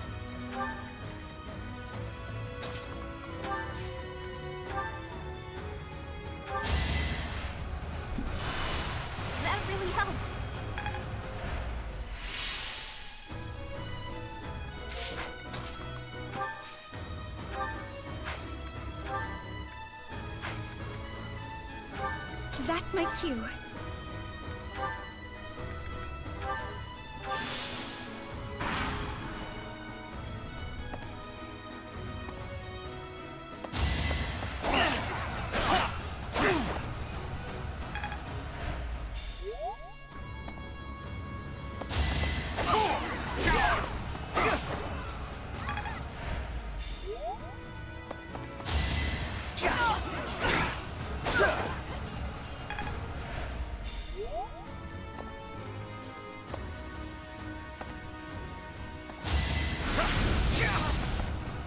That really helped. That's my cue.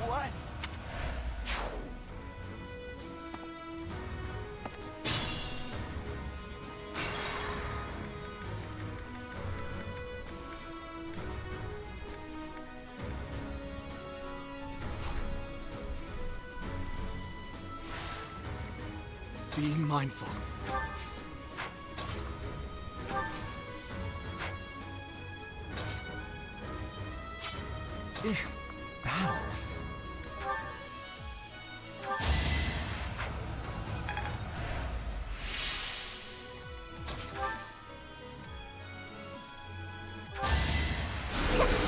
What? Be mindful. Battle.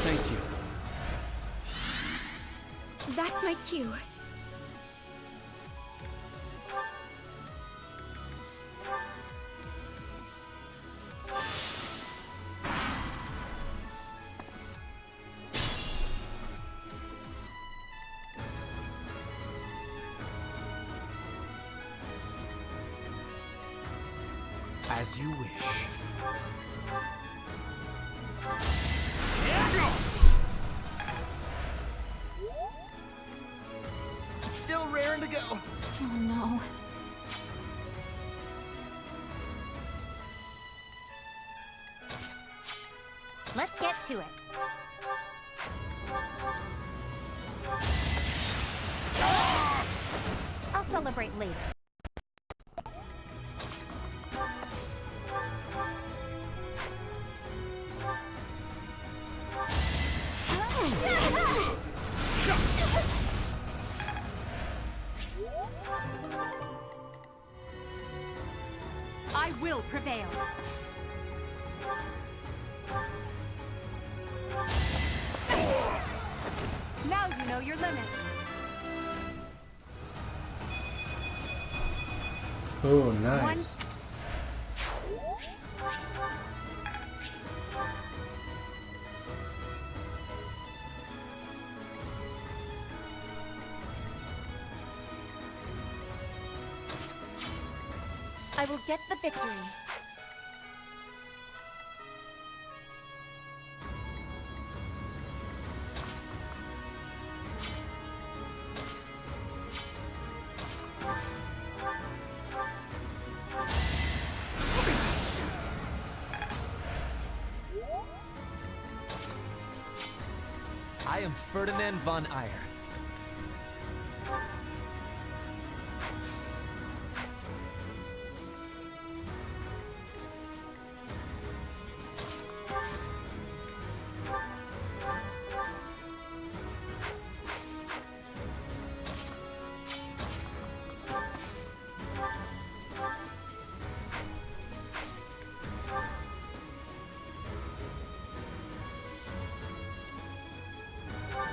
Thank you. That's my cue. As you wish. Still raring to go. Oh no. Let's get to it. I'll celebrate later. I will prevail. Now you know your limits. Oh, nice. One I will get the victory. I am Ferdinand von Eyre.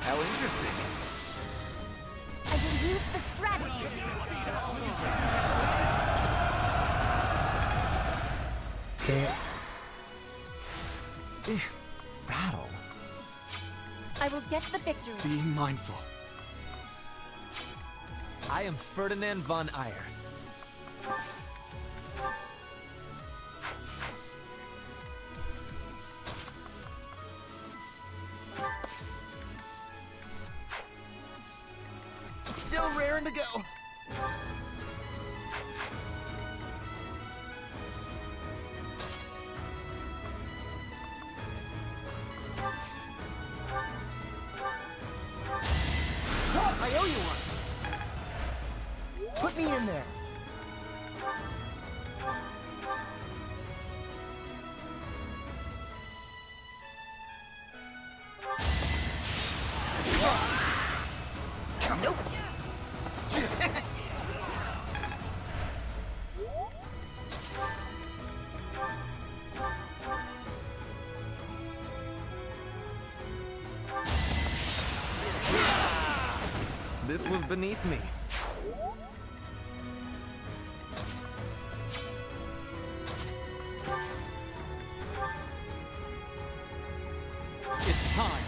How interesting. I will use the strategy. Battle. I will get the victory. Being mindful. I am Ferdinand von Eyre. Still raring to go. I owe you one. Put me in there. Nope. This was beneath me. It's time.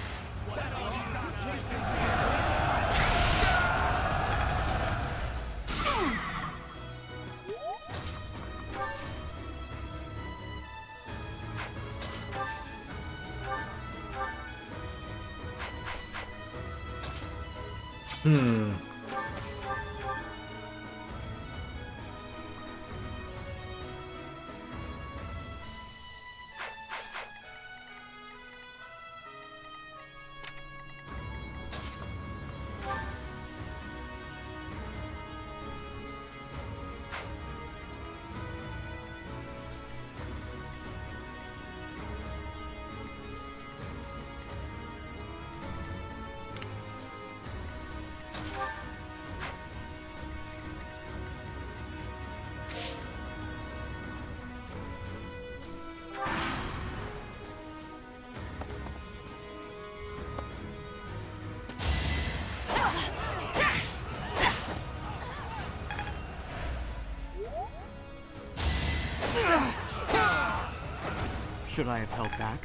Should I have held back?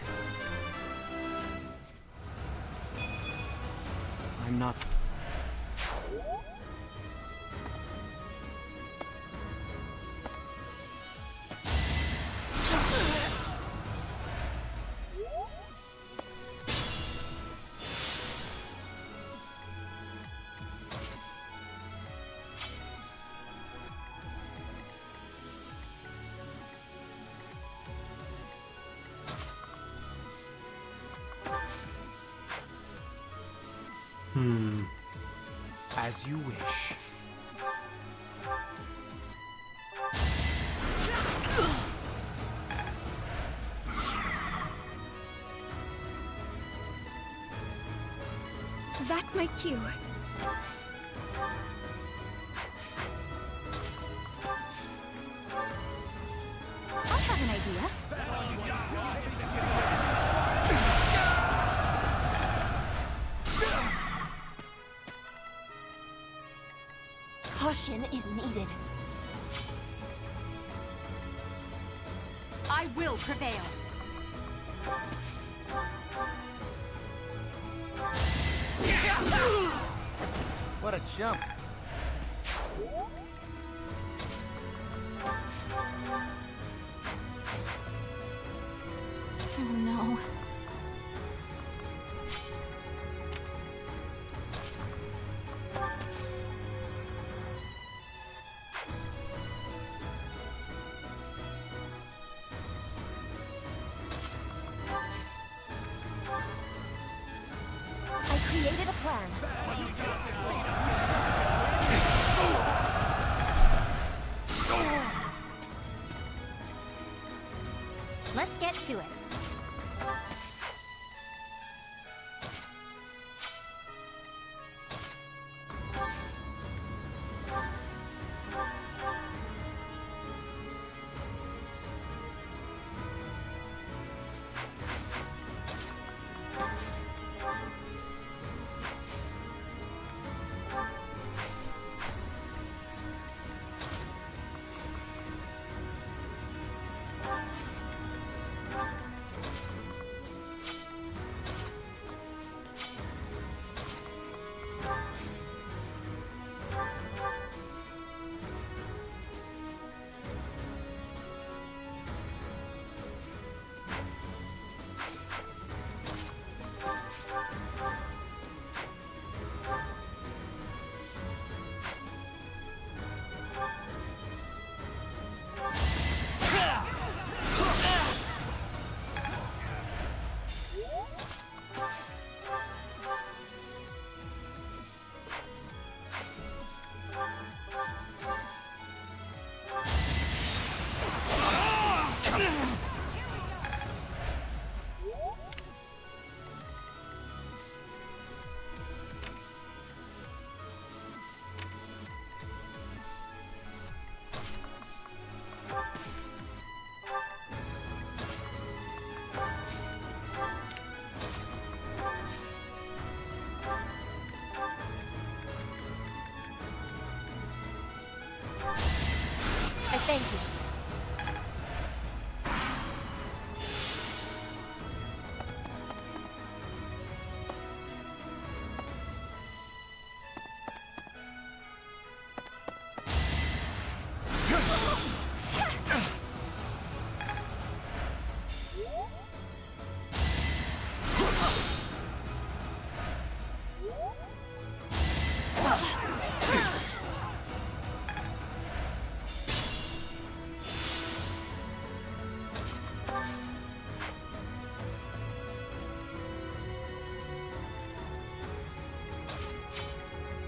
I'm not... As you wish. That's my cue. I have an idea. Caution is needed. I will prevail. What a jump. Oh no. I created a plan. Let's get to it. Thank you.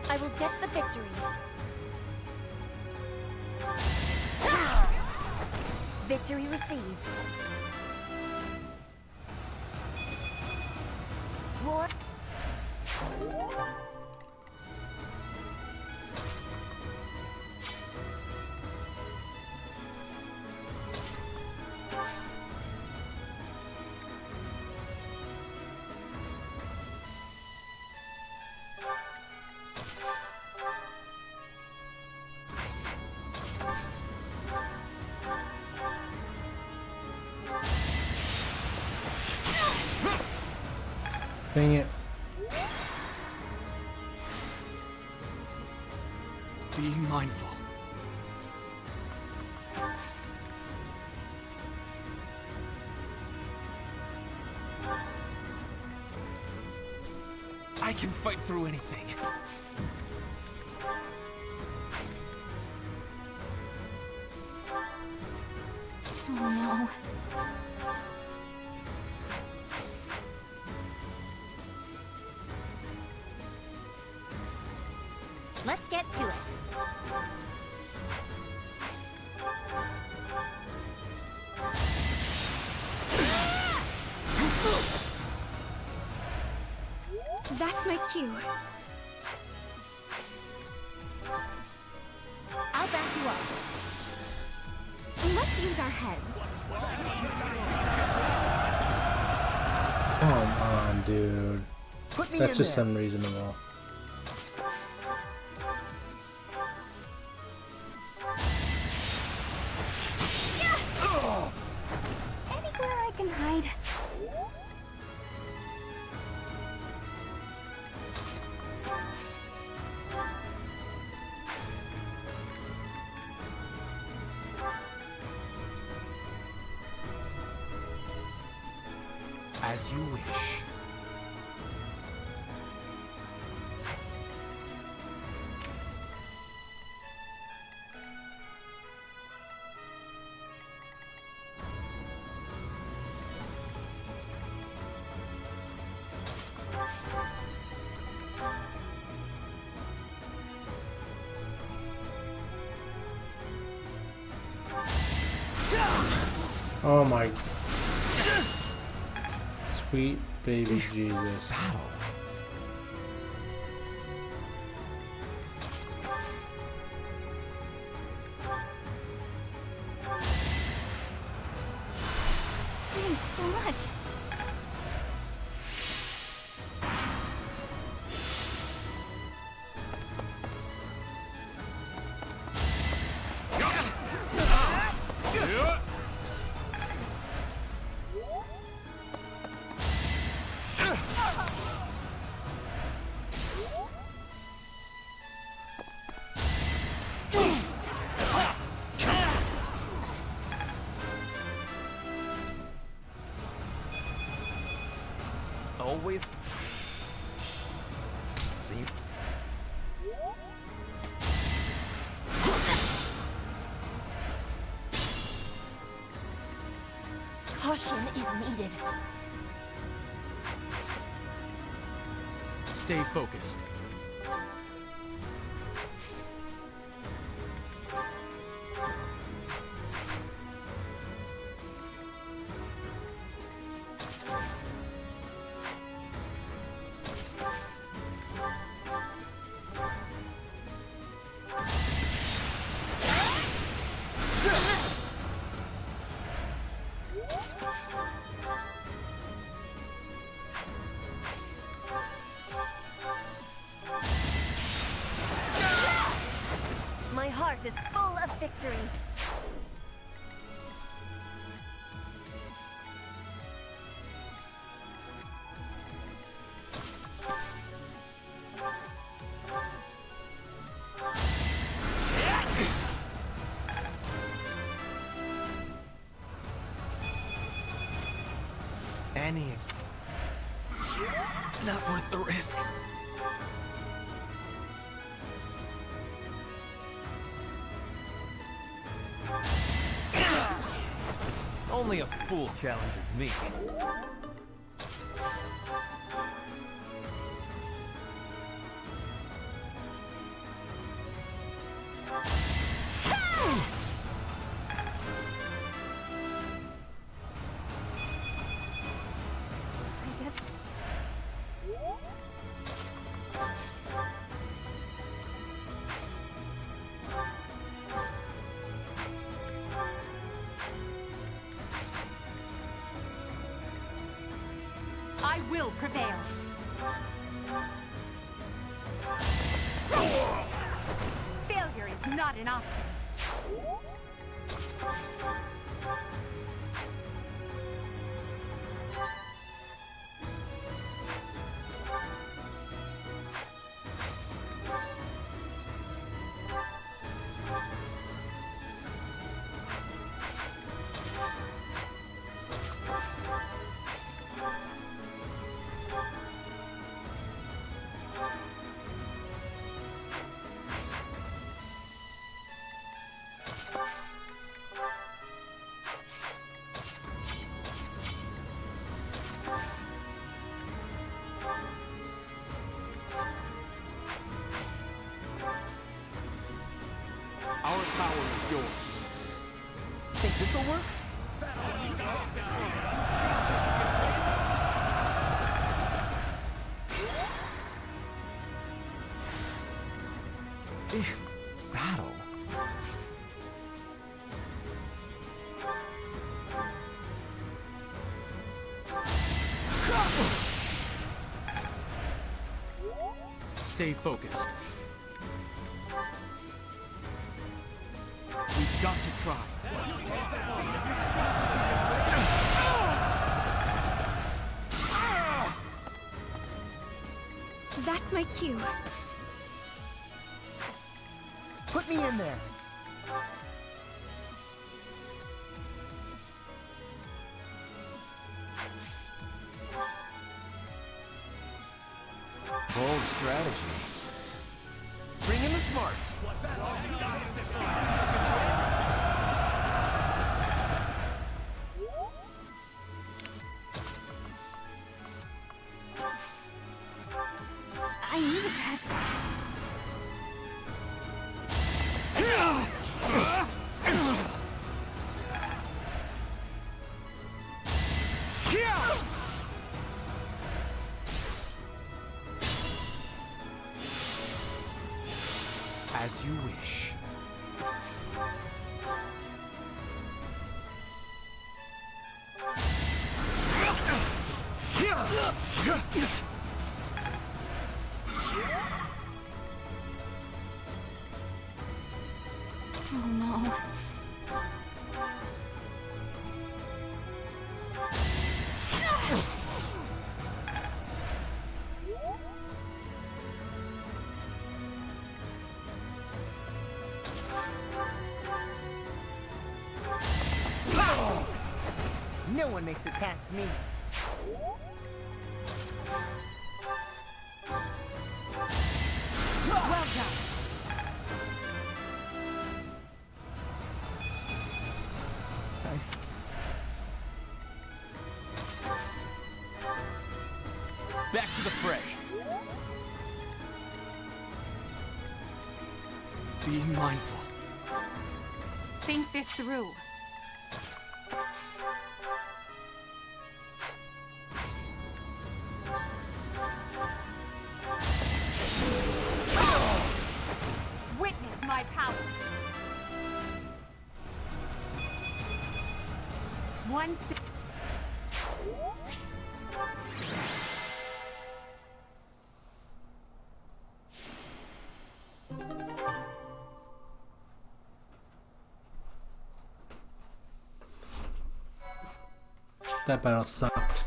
I will get the victory. Victory received. War. Dang it. Being mindful. I can fight through anything. Oh no. Let's get to it. That's my cue. I'll back you up. Let's use our heads. Come on, dude. Put me That's in just there. unreasonable. Anywhere I can hide. As you wish. Oh my sweet baby Jesus. Battle. Thanks so much. Always. See. Caution is needed. Stay focused. My heart is full of victory. Not worth the risk. Only a fool challenges me. I will prevail. Failure is not an option. Our power is yours. Think this'll work? Battle. Stay focused. We've got to try. That's my cue. Put me in there. Bold strategy. Bring in the smarts. I need a patch. As you wish. Oh no. No one makes it past me. Well done. Back to the fray. Be mindful. Think this through. Witness my power. One step. That battle sucked.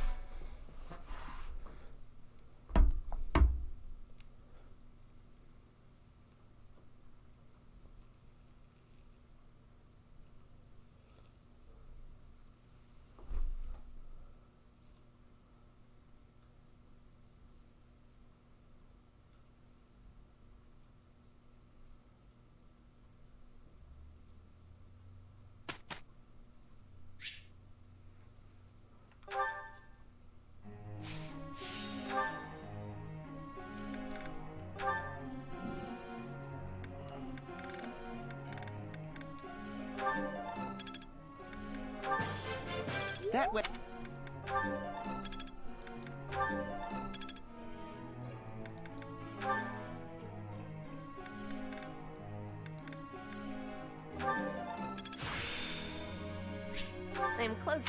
That way. I'm close.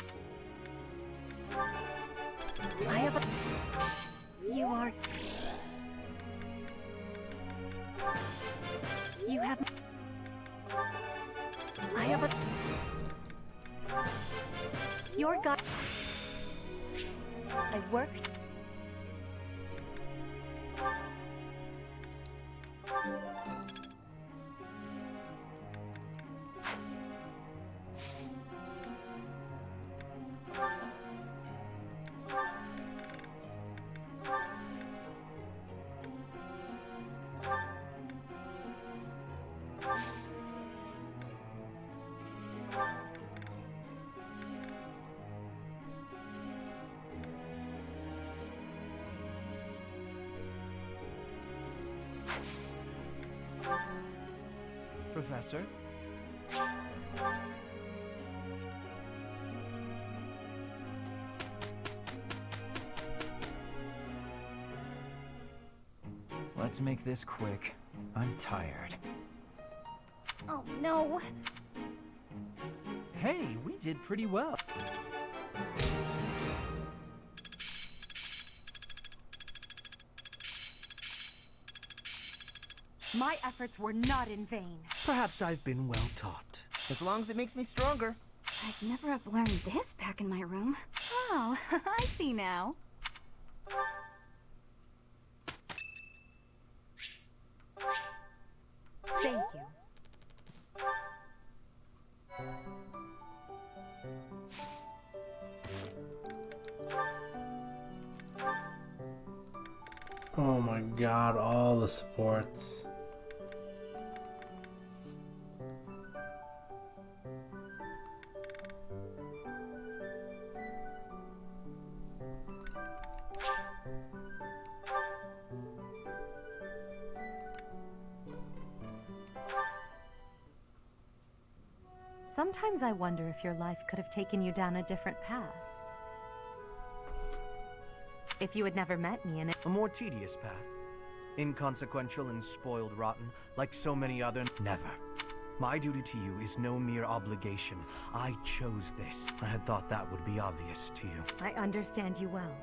I have a... You are... You have... I have a... Your God... I worked... Professor? Let's make this quick. I'm tired. Oh no. Hey, we did pretty well. My efforts were not in vain. Perhaps I've been well taught. As long as it makes me stronger. I'd never have learned this back in my room. Oh, I see now. Thank you. Oh my god, all the supports. Sometimes I wonder if your life could have taken you down a different path. If you had never met me in a more tedious path. Inconsequential and spoiled rotten, like so many other... Never. My duty to you is no mere obligation. I chose this. I had thought that would be obvious to you. I understand you well.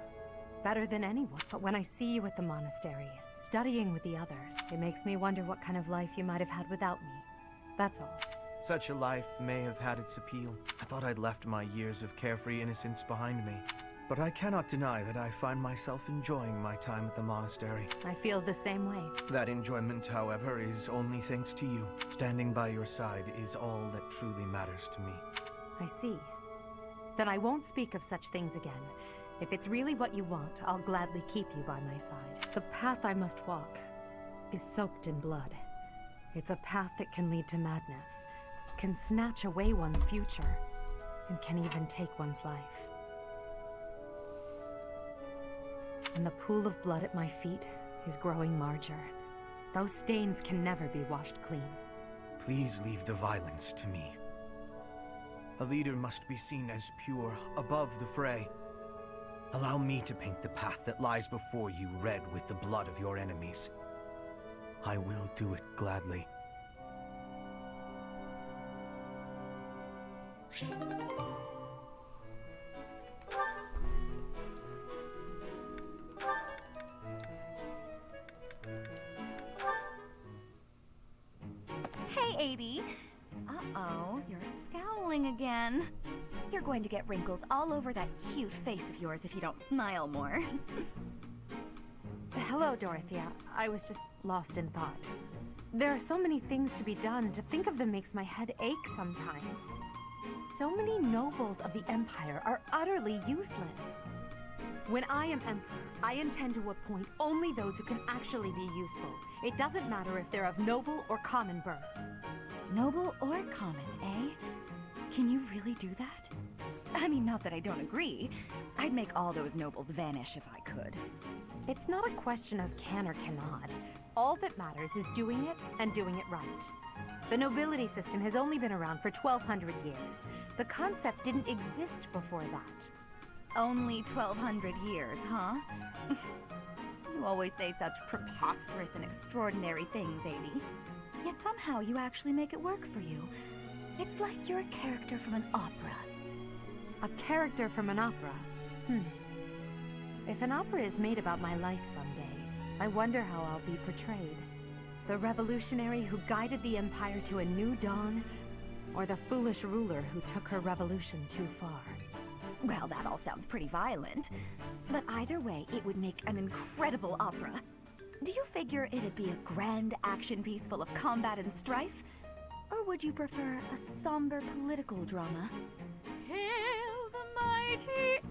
Better than anyone. But when I see you at the monastery, studying with the others, it makes me wonder what kind of life you might have had without me. That's all. Such a life may have had its appeal. I thought I'd left my years of carefree innocence behind me. But I cannot deny that I find myself enjoying my time at the monastery. I feel the same way. That enjoyment, however, is only thanks to you. Standing by your side is all that truly matters to me. I see. Then I won't speak of such things again. If it's really what you want, I'll gladly keep you by my side. The path I must walk is soaked in blood. It's a path that can lead to madness, can snatch away one's future, and can even take one's life. And the pool of blood at my feet is growing larger. Those stains can never be washed clean. Please leave the violence to me. A leader must be seen as pure, above the fray. Allow me to paint the path that lies before you red with the blood of your enemies. I will do it gladly. Hey, 80. Uh-oh, you're scowling again. You're going to get wrinkles all over that cute face of yours if you don't smile more. Hello, Dorothea. I was just lost in thought. There are so many things to be done. To think of them makes my head ache sometimes. So many nobles of the Empire are utterly useless. When I am Emperor, I intend to appoint only those who can actually be useful. It doesn't matter if they're of noble or common birth. Noble or common, eh? Can you really do that? I mean, not that I don't agree. I'd make all those nobles vanish if I could. It's not a question of can or cannot. All that matters is doing it and doing it right. The nobility system has only been around for 1,200 years. The concept didn't exist before that. Only 1,200 years, huh? You always say such preposterous and extraordinary things, 80. Yet somehow you actually make it work for you. It's like you're a character from an opera. A character from an opera? If an opera is made about my life someday, I wonder how I'll be portrayed. The revolutionary who guided the Empire to a new dawn, or the foolish ruler who took her revolution too far? Well, that all sounds pretty violent. But either way, it would make an incredible opera. Do you figure it'd be a grand action piece full of combat and strife? Or would you prefer a somber political drama? Hail the mighty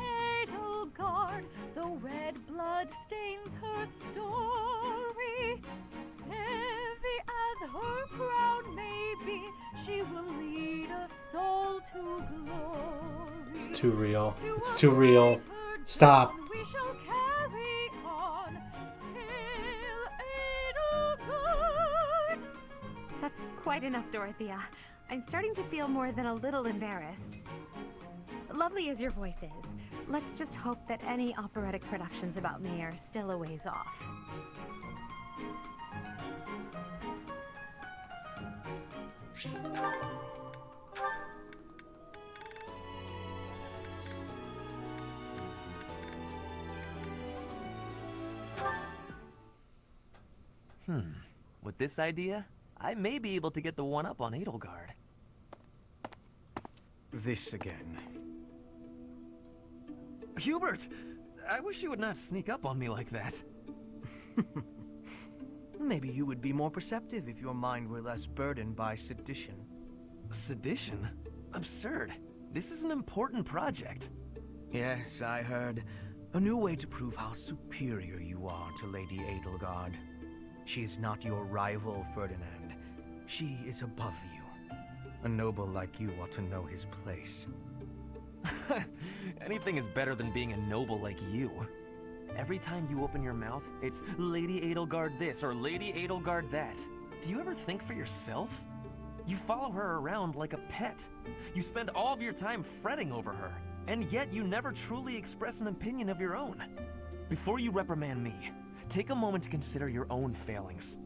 Edelgard, though red blood stains her story. Heavy as her crown may be, she will lead us all to glory. It's too real. It's too real. Stop. We shall carry on. Hail Edelgard! That's quite enough, Dorothea. I'm starting to feel more than a little embarrassed. Lovely as your voice is, let's just hope that any operatic productions about me are still a ways off. With this idea, I may be able to get the one up on Edelgard. This again. Hubert! I wish you would not sneak up on me like that. Maybe you would be more perceptive if your mind were less burdened by sedition. Sedition? Absurd. This is an important project. Yes, I heard. A new way to prove how superior you are to Lady Edelgard. She is not your rival, Ferdinand. She is above you. A noble like you ought to know his place. Anything is better than being a noble like you. Every time you open your mouth, it's Lady Edelgard this or Lady Edelgard that. Do you ever think for yourself? You follow her around like a pet. You spend all of your time fretting over her, and yet you never truly express an opinion of your own. Before you reprimand me, take a moment to consider your own failings.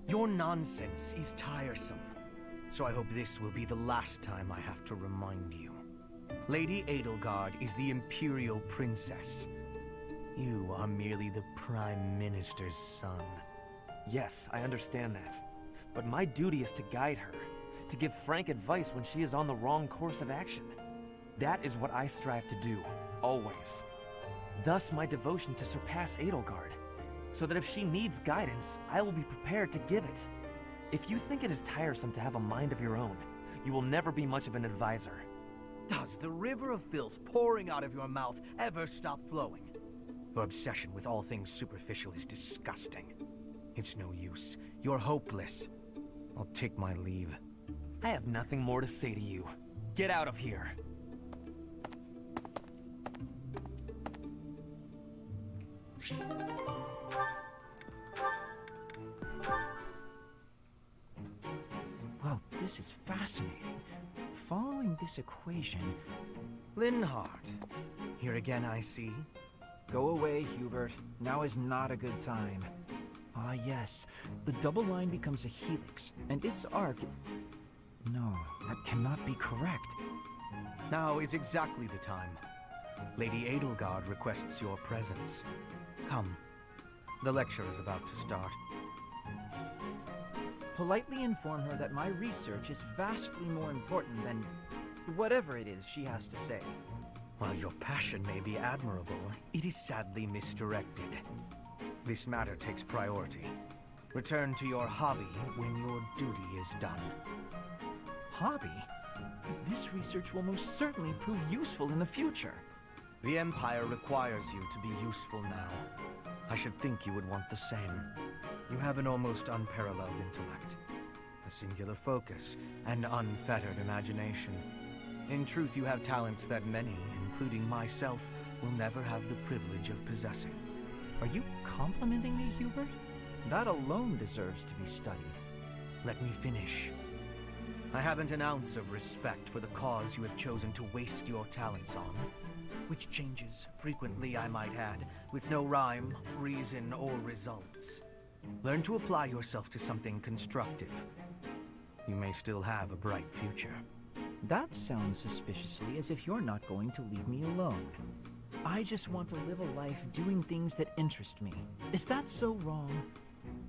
Your nonsense is tiresome, so I hope this will be the last time I have to remind you. Lady Edelgard is the Imperial Princess. You are merely the Prime Minister's son. Yes, I understand that. But my duty is to guide her, to give frank advice when she is on the wrong course of action. That is what I strive to do, always. Thus my devotion to surpass Edelgard, so that if she needs guidance, I will be prepared to give it. If you think it is tiresome to have a mind of your own, you will never be much of an advisor. Does the river of filth pouring out of your mouth ever stop flowing? Your obsession with all things superficial is disgusting. It's no use. You're hopeless. I'll take my leave. I have nothing more to say to you. Get out of here. Well, this is fascinating. Following this equation... Linhardt. Here again, I see. Go away, Hubert. Now is not a good time. Ah, yes. The double line becomes a helix, and its arc... No, that cannot be correct. Now is exactly the time. Lady Edelgard requests your presence. Come. The lecture is about to start. Politely inform her that my research is vastly more important than whatever it is she has to say. While your passion may be admirable, it is sadly misdirected. This matter takes priority. Return to your hobby when your duty is done. Hobby? This research will most certainly prove useful in the future. The Empire requires you to be useful now. I should think you would want the same. You have an almost unparalleled intellect, a singular focus, and unfettered imagination. In truth, you have talents that many, including myself, will never have the privilege of possessing. Are you complimenting me, Hubert? That alone deserves to be studied. Let me finish. I haven't an ounce of respect for the cause you have chosen to waste your talents on, which changes frequently, I might add, with no rhyme, reason, or results. Learn to apply yourself to something constructive. You may still have a bright future. That sounds suspiciously as if you're not going to leave me alone. I just want to live a life doing things that interest me. Is that so wrong?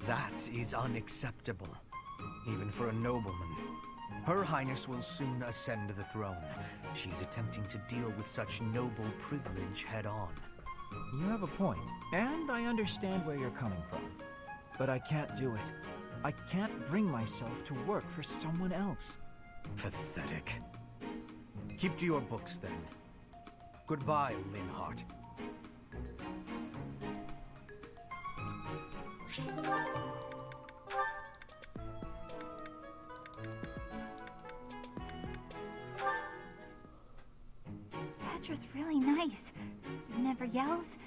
That is unacceptable, even for a nobleman. Her Highness will soon ascend the throne. She's attempting to deal with such noble privilege head-on. You have a point, and I understand where you're coming from. But I can't do it. I can't bring myself to work for someone else. Pathetic. Keep to your books, then. Goodbye, Linhardt. Petra's really nice. Never yells.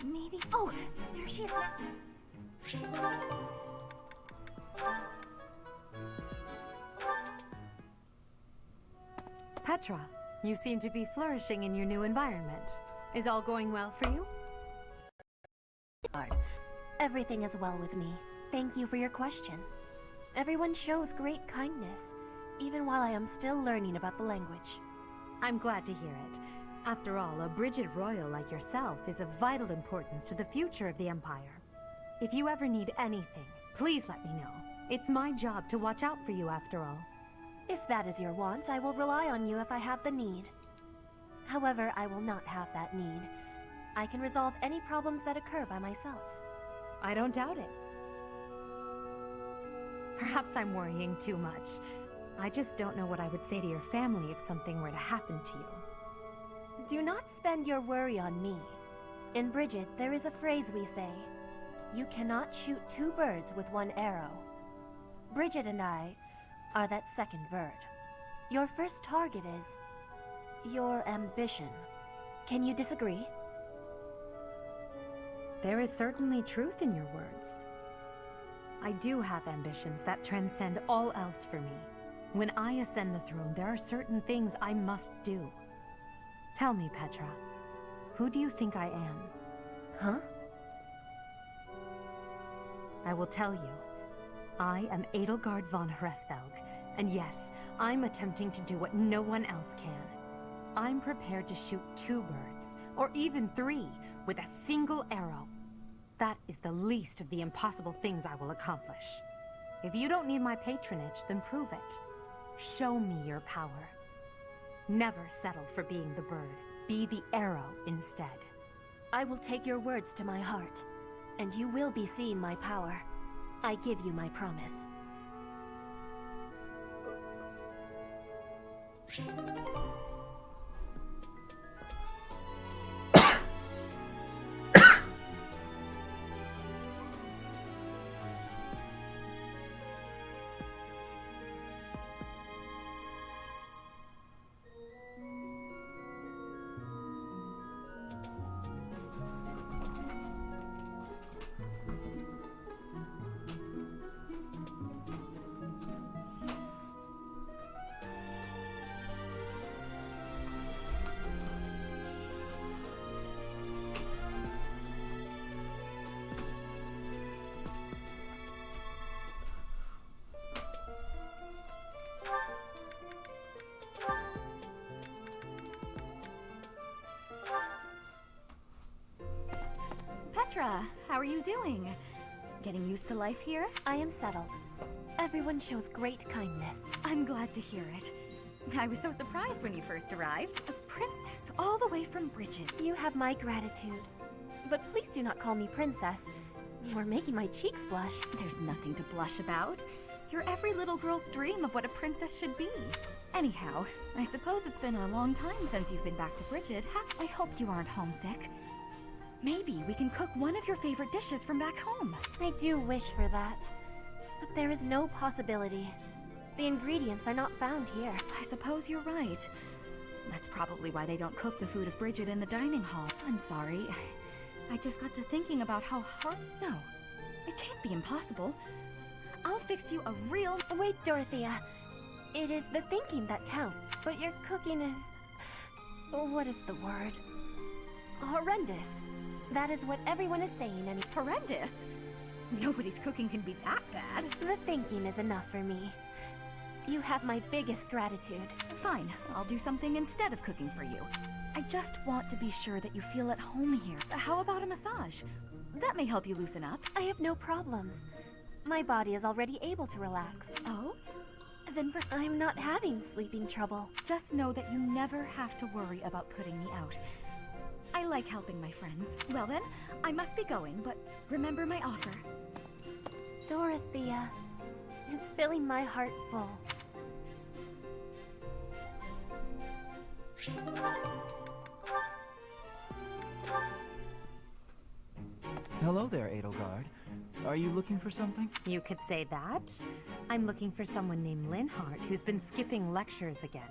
Maybe... Oh, there she is now. Petra, you seem to be flourishing in your new environment. Is all going well for you? Everything is well with me. Thank you for your question. Everyone shows great kindness, even while I am still learning about the language. I'm glad to hear it. After all, a Brigid Royal like yourself is of vital importance to the future of the Empire. If you ever need anything, please let me know. It's my job to watch out for you after all. If that is your want, I will rely on you if I have the need. However, I will not have that need. I can resolve any problems that occur by myself. I don't doubt it. Perhaps I'm worrying too much. I just don't know what I would say to your family if something were to happen to you. Do not spend your worry on me. In Bridget, there is a phrase we say. You cannot shoot two birds with one arrow. Bridget and I are that second bird. Your first target is your ambition. Can you disagree? There is certainly truth in your words. I do have ambitions that transcend all else for me. When I ascend the throne, there are certain things I must do. Tell me, Petra, who do you think I am? Huh? I will tell you. I am Edelgard von Hresvelg, and yes, I'm attempting to do what no one else can. I'm prepared to shoot 2 birds, or even 3, with a single arrow. That is the least of the impossible things I will accomplish. If you don't need my patronage, then prove it. Show me your power. Never settle for being the bird. Be the arrow instead. I will take your words to my heart, and you will be seeing my power. I give you my promise. Petra, how are you doing? Getting used to life here? I am settled. Everyone shows great kindness. I'm glad to hear it. I was so surprised when you first arrived. A princess all the way from Bridget. You have my gratitude. But please do not call me princess. You are making my cheeks blush. There's nothing to blush about. You're every little girl's dream of what a princess should be. Anyhow, I suppose it's been a long time since you've been back to Bridget, I hope you aren't homesick. Maybe we can cook one of your favorite dishes from back home. I do wish for that. But there is no possibility. The ingredients are not found here. I suppose you're right. That's probably why they don't cook the food of Bridget in the dining hall. I'm sorry. I just got to thinking about how hard... No, it can't be impossible. I'll fix you a real... Wait, Dorothea. It is the thinking that counts. But your cooking is... What is the word? Horrendous. That is what everyone is saying, and horrendous? Nobody's cooking can be that bad. The thinking is enough for me. You have my biggest gratitude. Fine, I'll do something instead of cooking for you. I just want to be sure that you feel at home here. How about a massage? That may help you loosen up. I have no problems. My body is already able to relax. Oh? Then I'm not having sleeping trouble. Just know that you never have to worry about putting me out. I like helping my friends. Well then, I must be going, but remember my offer. Dorothea is filling my heart full. Hello there, Edelgard. Are you looking for something? You could say that. I'm looking for someone named Linhardt who's been skipping lectures again.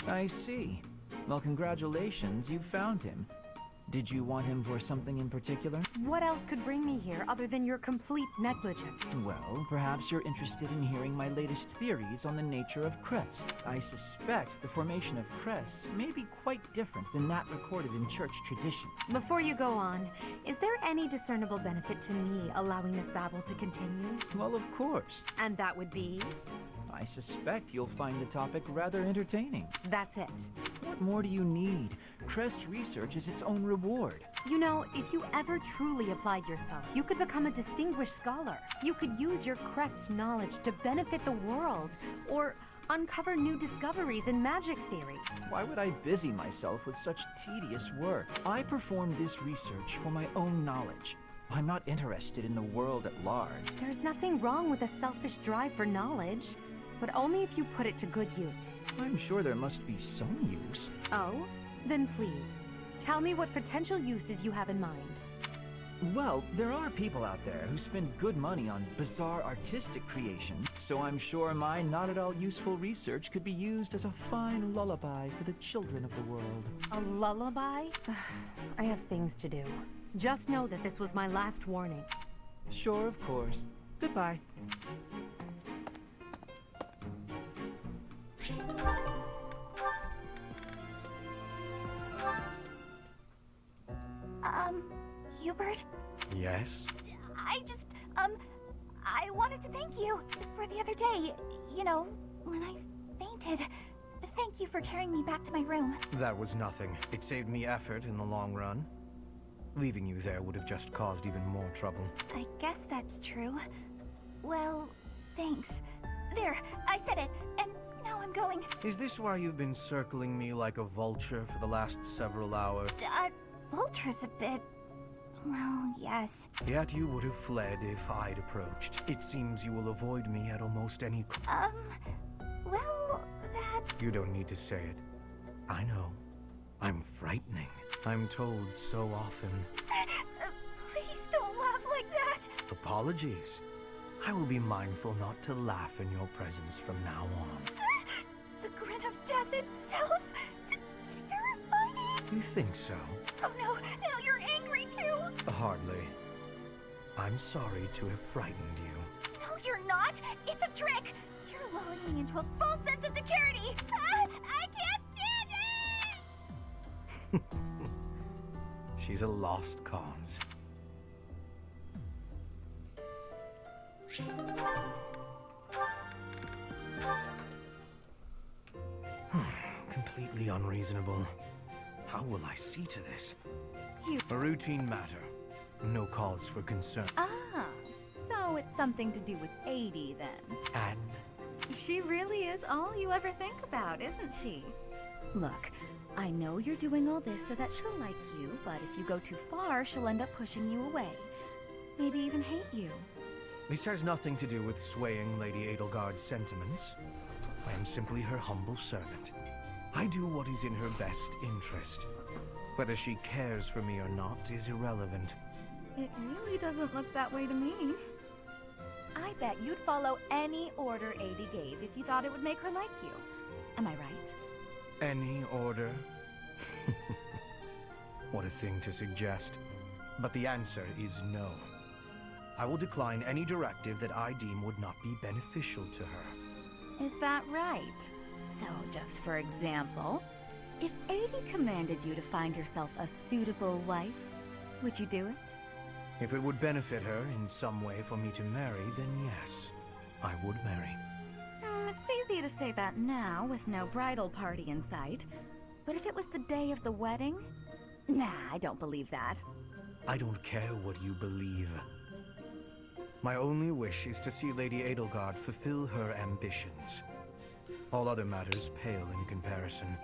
I see. Well, congratulations, you found him. Did you want him for something in particular? What else could bring me here other than your complete negligence? Well, perhaps you're interested in hearing my latest theories on the nature of crests. I suspect the formation of crests may be quite different than that recorded in church tradition. Before you go on, is there any discernible benefit to me allowing this babble to continue? Well, of course. And that would be? I suspect you'll find the topic rather entertaining. That's it. What more do you need? Crest research is its own reward. You know, if you ever truly applied yourself, you could become a distinguished scholar. You could use your crest knowledge to benefit the world, or uncover new discoveries in magic theory. Why would I busy myself with such tedious work? I perform this research for my own knowledge. I'm not interested in the world at large. There's nothing wrong with a selfish drive for knowledge, but only if you put it to good use. I'm sure there must be some use. Oh? Then please, Tell me what potential uses you have in mind. Well, there are people out there who spend good money on bizarre artistic creation, so I'm sure my not at all useful research could be used as a fine lullaby for the children of the world. A lullaby? I have things to do. Just know that this was my last warning. Sure, of course. Goodbye. Hubert? Yes? I wanted to thank you for the other day. You know, when I fainted. Thank you for carrying me back to my room. That was nothing. It saved me effort in the long run. Leaving you there would have just caused even more trouble. I guess that's true. Well, thanks. There, I said it, and now I'm going. Is this why you've been circling me like a vulture for the last several hours? Vulture's a bit... well, yes. Yet you would have fled if I'd approached. It seems you will avoid me at almost any... well, that... You don't need to say it. I know. I'm frightening. I'm told so often. Please don't laugh like that! Apologies. I will be mindful not to laugh in your presence from now on. The grin of death itself! Terrifying! You think so? Oh no, now you're angry too! Hardly. I'm sorry to have frightened you. No, you're not! It's a trick! You're lulling me into a false sense of security! I can't stand it! She's a lost cause. Completely unreasonable. How will I see to this? A routine matter. No cause for concern. Ah, so it's something to do with 80 then. And? She really is all you ever think about, isn't she? Look, I know you're doing all this so that she'll like you, but if you go too far, she'll end up pushing you away. Maybe even hate you. This has nothing to do with swaying Lady Edelgard's sentiments. I am simply her humble servant. I do what is in her best interest. Whether she cares for me or not is irrelevant. It really doesn't look that way to me. I bet you'd follow any order Adi gave if you thought it would make her like you. Am I right? Any order? What a thing to suggest. But the answer is no. I will decline any directive that I deem would not be beneficial to her. Is that right? So, just for example, if Adi commanded you to find yourself a suitable wife, would you do it? If it would benefit her in some way for me to marry, then yes, I would marry. It's easy to say that now, with no bridal party in sight. But if it was the day of the wedding? Nah, I don't believe that. I don't care what you believe. My only wish is to see Lady Edelgard fulfill her ambitions. All other matters pale in comparison.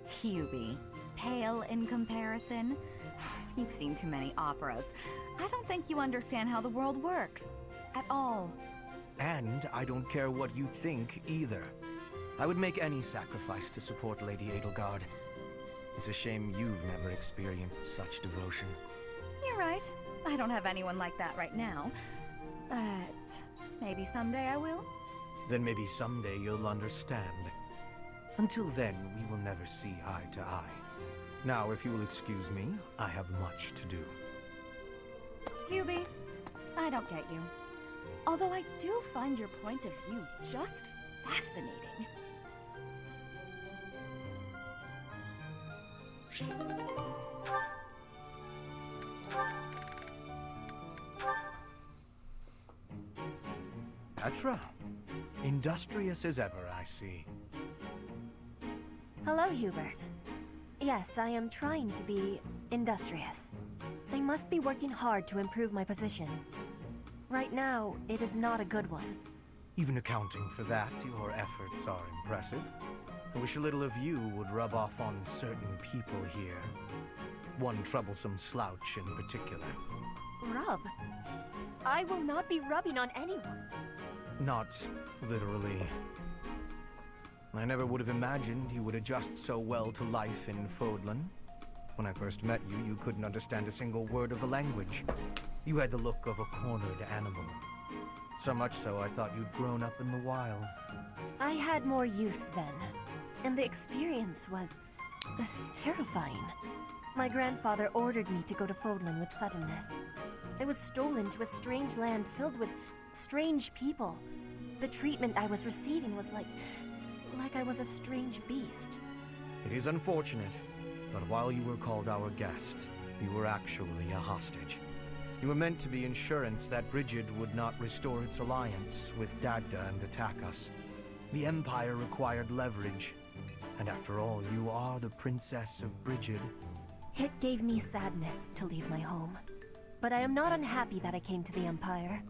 Hubie, pale in comparison? You've seen too many operas. I don't think you understand how the world works. At all. And I don't care what you think either. I would make any sacrifice to support Lady Edelgard. It's a shame you've never experienced such devotion. You're right. I don't have anyone like that right now. But maybe someday I will. Then maybe someday you'll understand. Until then, we will never see eye to eye. Now, if you will excuse me, I have much to do. Hubie, I don't get you. Although I do find your point of view just fascinating. Petra. Industrious as ever, I see. Hello, Hubert. Yes, I am trying to be industrious. I must be working hard to improve my position. Right now, it is not a good one. Even accounting for that, your efforts are impressive. I wish a little of you would rub off on certain people here. One troublesome slouch in particular. Rub? I will not be rubbing on anyone. Not literally. I never would have imagined you would adjust so well to life in Fodlan. When I first met you, you couldn't understand a single word of the language. You had the look of a cornered animal. So much so, I thought you'd grown up in the wild. I had more youth then, and the experience was terrifying. My grandfather ordered me to go to Fodlan with suddenness. I was stolen to a strange land filled with strange people. The treatment I was receiving was like I was a strange beast. It is unfortunate, but while you were called our guest, you were actually a hostage. You were meant to be insurance that Brigid would not restore its alliance with Dagda and attack us. The Empire required leverage, and after all, you are the Princess of Brigid. It gave me sadness to leave my home, but I am not unhappy that I came to the Empire.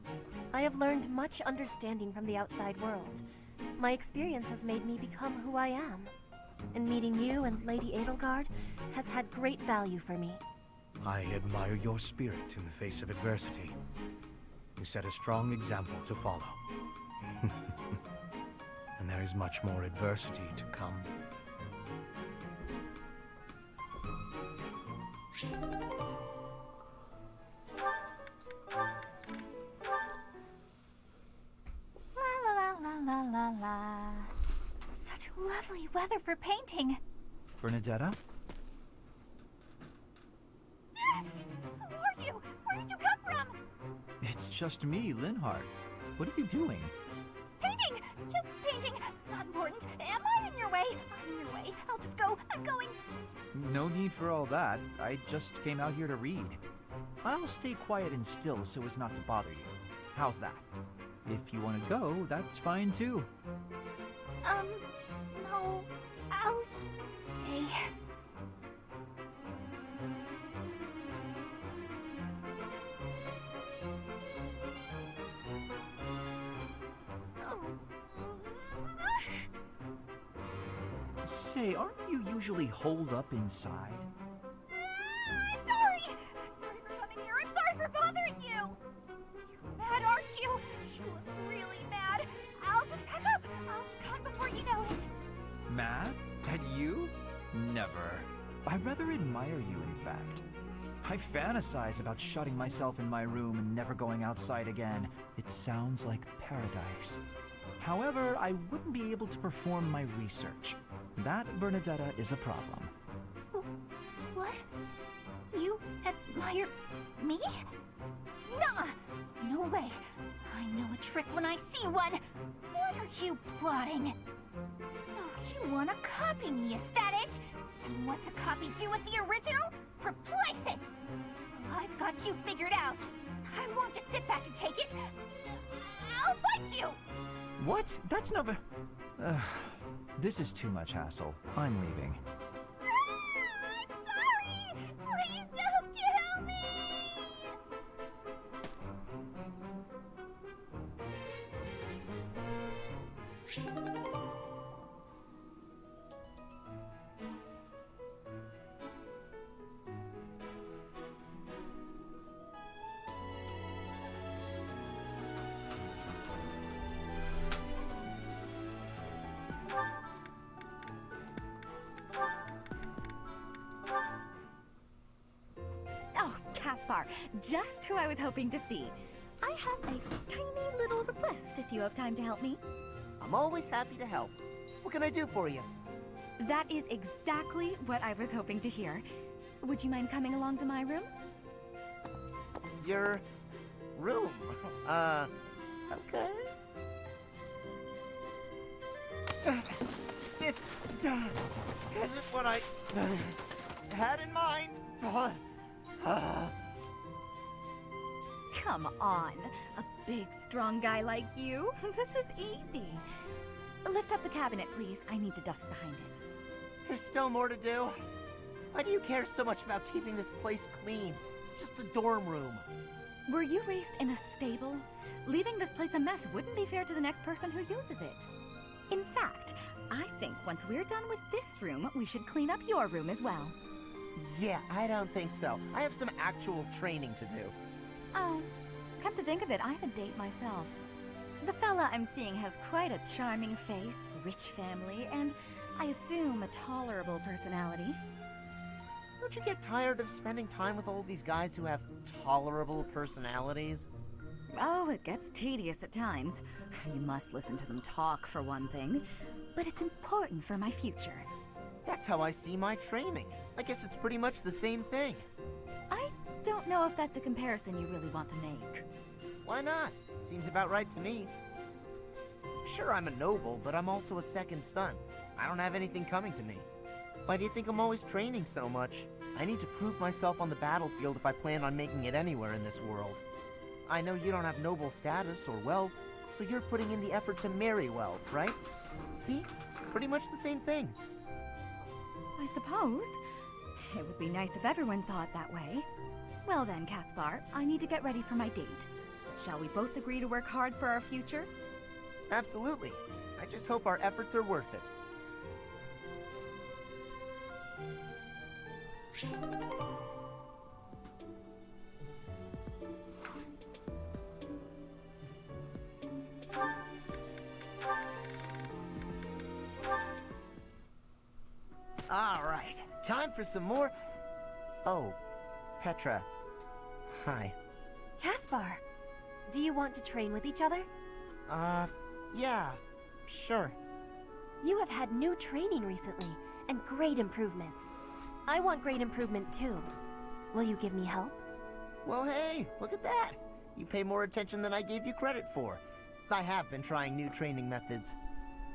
I have learned much understanding from the outside world. My experience has made me become who I am, and meeting you and Lady Edelgard has had great value for me. I admire your spirit in the face of adversity. You set a strong example to follow. And there is much more adversity to come. La la la la la la. Such lovely weather for painting. Bernadetta? Who are you? Where did you come from? It's just me, Linhardt. What are you doing? Painting! Just painting. Not important. Am I in your way? I'm in your way. I'll just go. I'm going. No need for all that. I just came out here to read. I'll stay quiet and still so as not to bother you. How's that? If you want to go, that's fine too. No. I'll stay. Say, aren't you usually holed up inside? I'm sorry! I'm sorry for coming here. I'm sorry for bothering you! You're mad, aren't you? You look really mad. I'll just pack up. I'll be gone before you know it. Mad? At you? Never. I rather admire you, in fact. I fantasize about shutting myself in my room and never going outside again. It sounds like paradise. However, I wouldn't be able to perform my research. That, Bernadetta, is a problem. What? You admire me? Nah! No way. I know a trick when I see one. What are you plotting? So you want to copy me, is that it? And what's a copy do with the original? Replace it! Well, I've got you figured out. I won't just sit back and take it. I'll fight you! What? That's not... This is too much hassle. I'm leaving. I'm sorry! Please don't kill me! Oh, Caspar, just who I was hoping to see. I have a tiny little request if you have time to help me. I'm always happy to help. What can I do for you? That is exactly what I was hoping to hear. Would you mind coming along to my room? Your room? Okay. This isn't what I had in mind. Come on, a big, strong guy like you. This is easy. Lift up the cabinet, please. I need to dust behind it. There's still more to do. Why do you care so much about keeping this place clean? It's just a dorm room. Were you raised in a stable? Leaving this place a mess wouldn't be fair to the next person who uses it. In fact, I think once we're done with this room, we should clean up your room as well. Yeah, I don't think so. I have some actual training to do. Oh, come to think of it, I have a date myself. The fella I'm seeing has quite a charming face, rich family, and I assume a tolerable personality. Don't you get tired of spending time with all these guys who have tolerable personalities? Oh, it gets tedious at times. You must listen to them talk, for one thing. But it's important for my future. That's how I see my training. I guess it's pretty much the same thing. I don't know if that's a comparison you really want to make. Why not? Seems about right to me. Sure, I'm a noble, but I'm also a second son. I don't have anything coming to me. Why do you think I'm always training so much? I need to prove myself on the battlefield if I plan on making it anywhere in this world. I know you don't have noble status or wealth, so you're putting in the effort to marry well, right? See? Pretty much the same thing. I suppose. It would be nice if everyone saw it that way. Well then, Caspar, I need to get ready for my date. Shall we both agree to work hard for our futures? Absolutely. I just hope our efforts are worth it. All right, time for some more. Oh, Petra. Hi. Caspar, do you want to train with each other? Yeah, sure. You have had new training recently, and great improvements. I want great improvement too. Will you give me help? Well, hey, look at that. You pay more attention than I gave you credit for. I have been trying new training methods.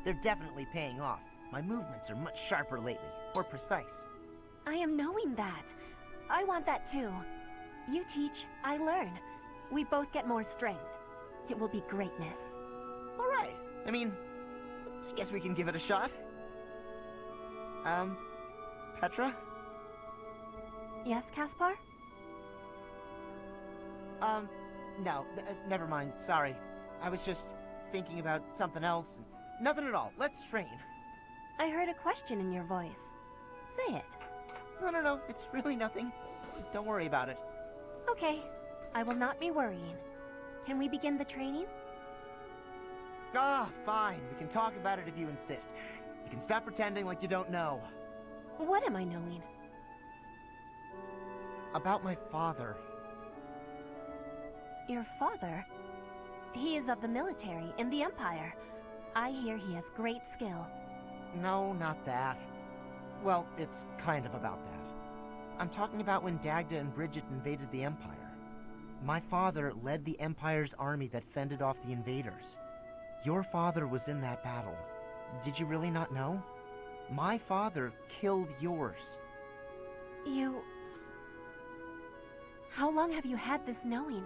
They're definitely paying off. My movements are much sharper lately, more precise. I am knowing that. I want that too. You teach, I learn. We both get more strength. It will be greatness. All right. I mean, I guess we can give it a shot. Petra? Yes, Caspar? No, never mind. Sorry. I was just thinking about something else. Nothing at all. Let's train. I heard a question in your voice. Say it. No. It's really nothing. Don't worry about it. Okay. I will not be worrying. Can we begin the training? Ah, fine. We can talk about it if you insist. You can stop pretending like you don't know. What am I knowing? About my father. Your father? He is of the military in the Empire. I hear he has great skill. No, not that. Well, it's kind of about that. I'm talking about when Dagda and Bridget invaded the Empire. My father led the Empire's army that fended off the invaders. Your father was in that battle. Did you really not know? My father killed yours. You... How long have you had this knowing?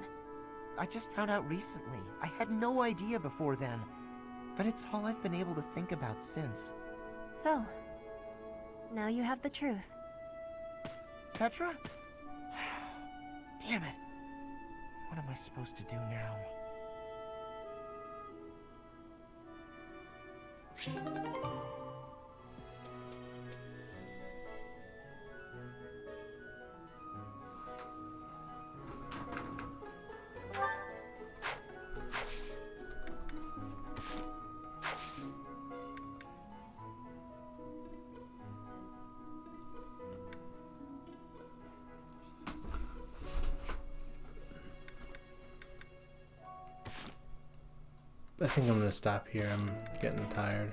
I just found out recently. I had no idea before then. But it's all I've been able to think about since. So, now you have the truth. Petra? Damn it. What am I supposed to do now? I think I'm gonna stop here. I'm getting tired.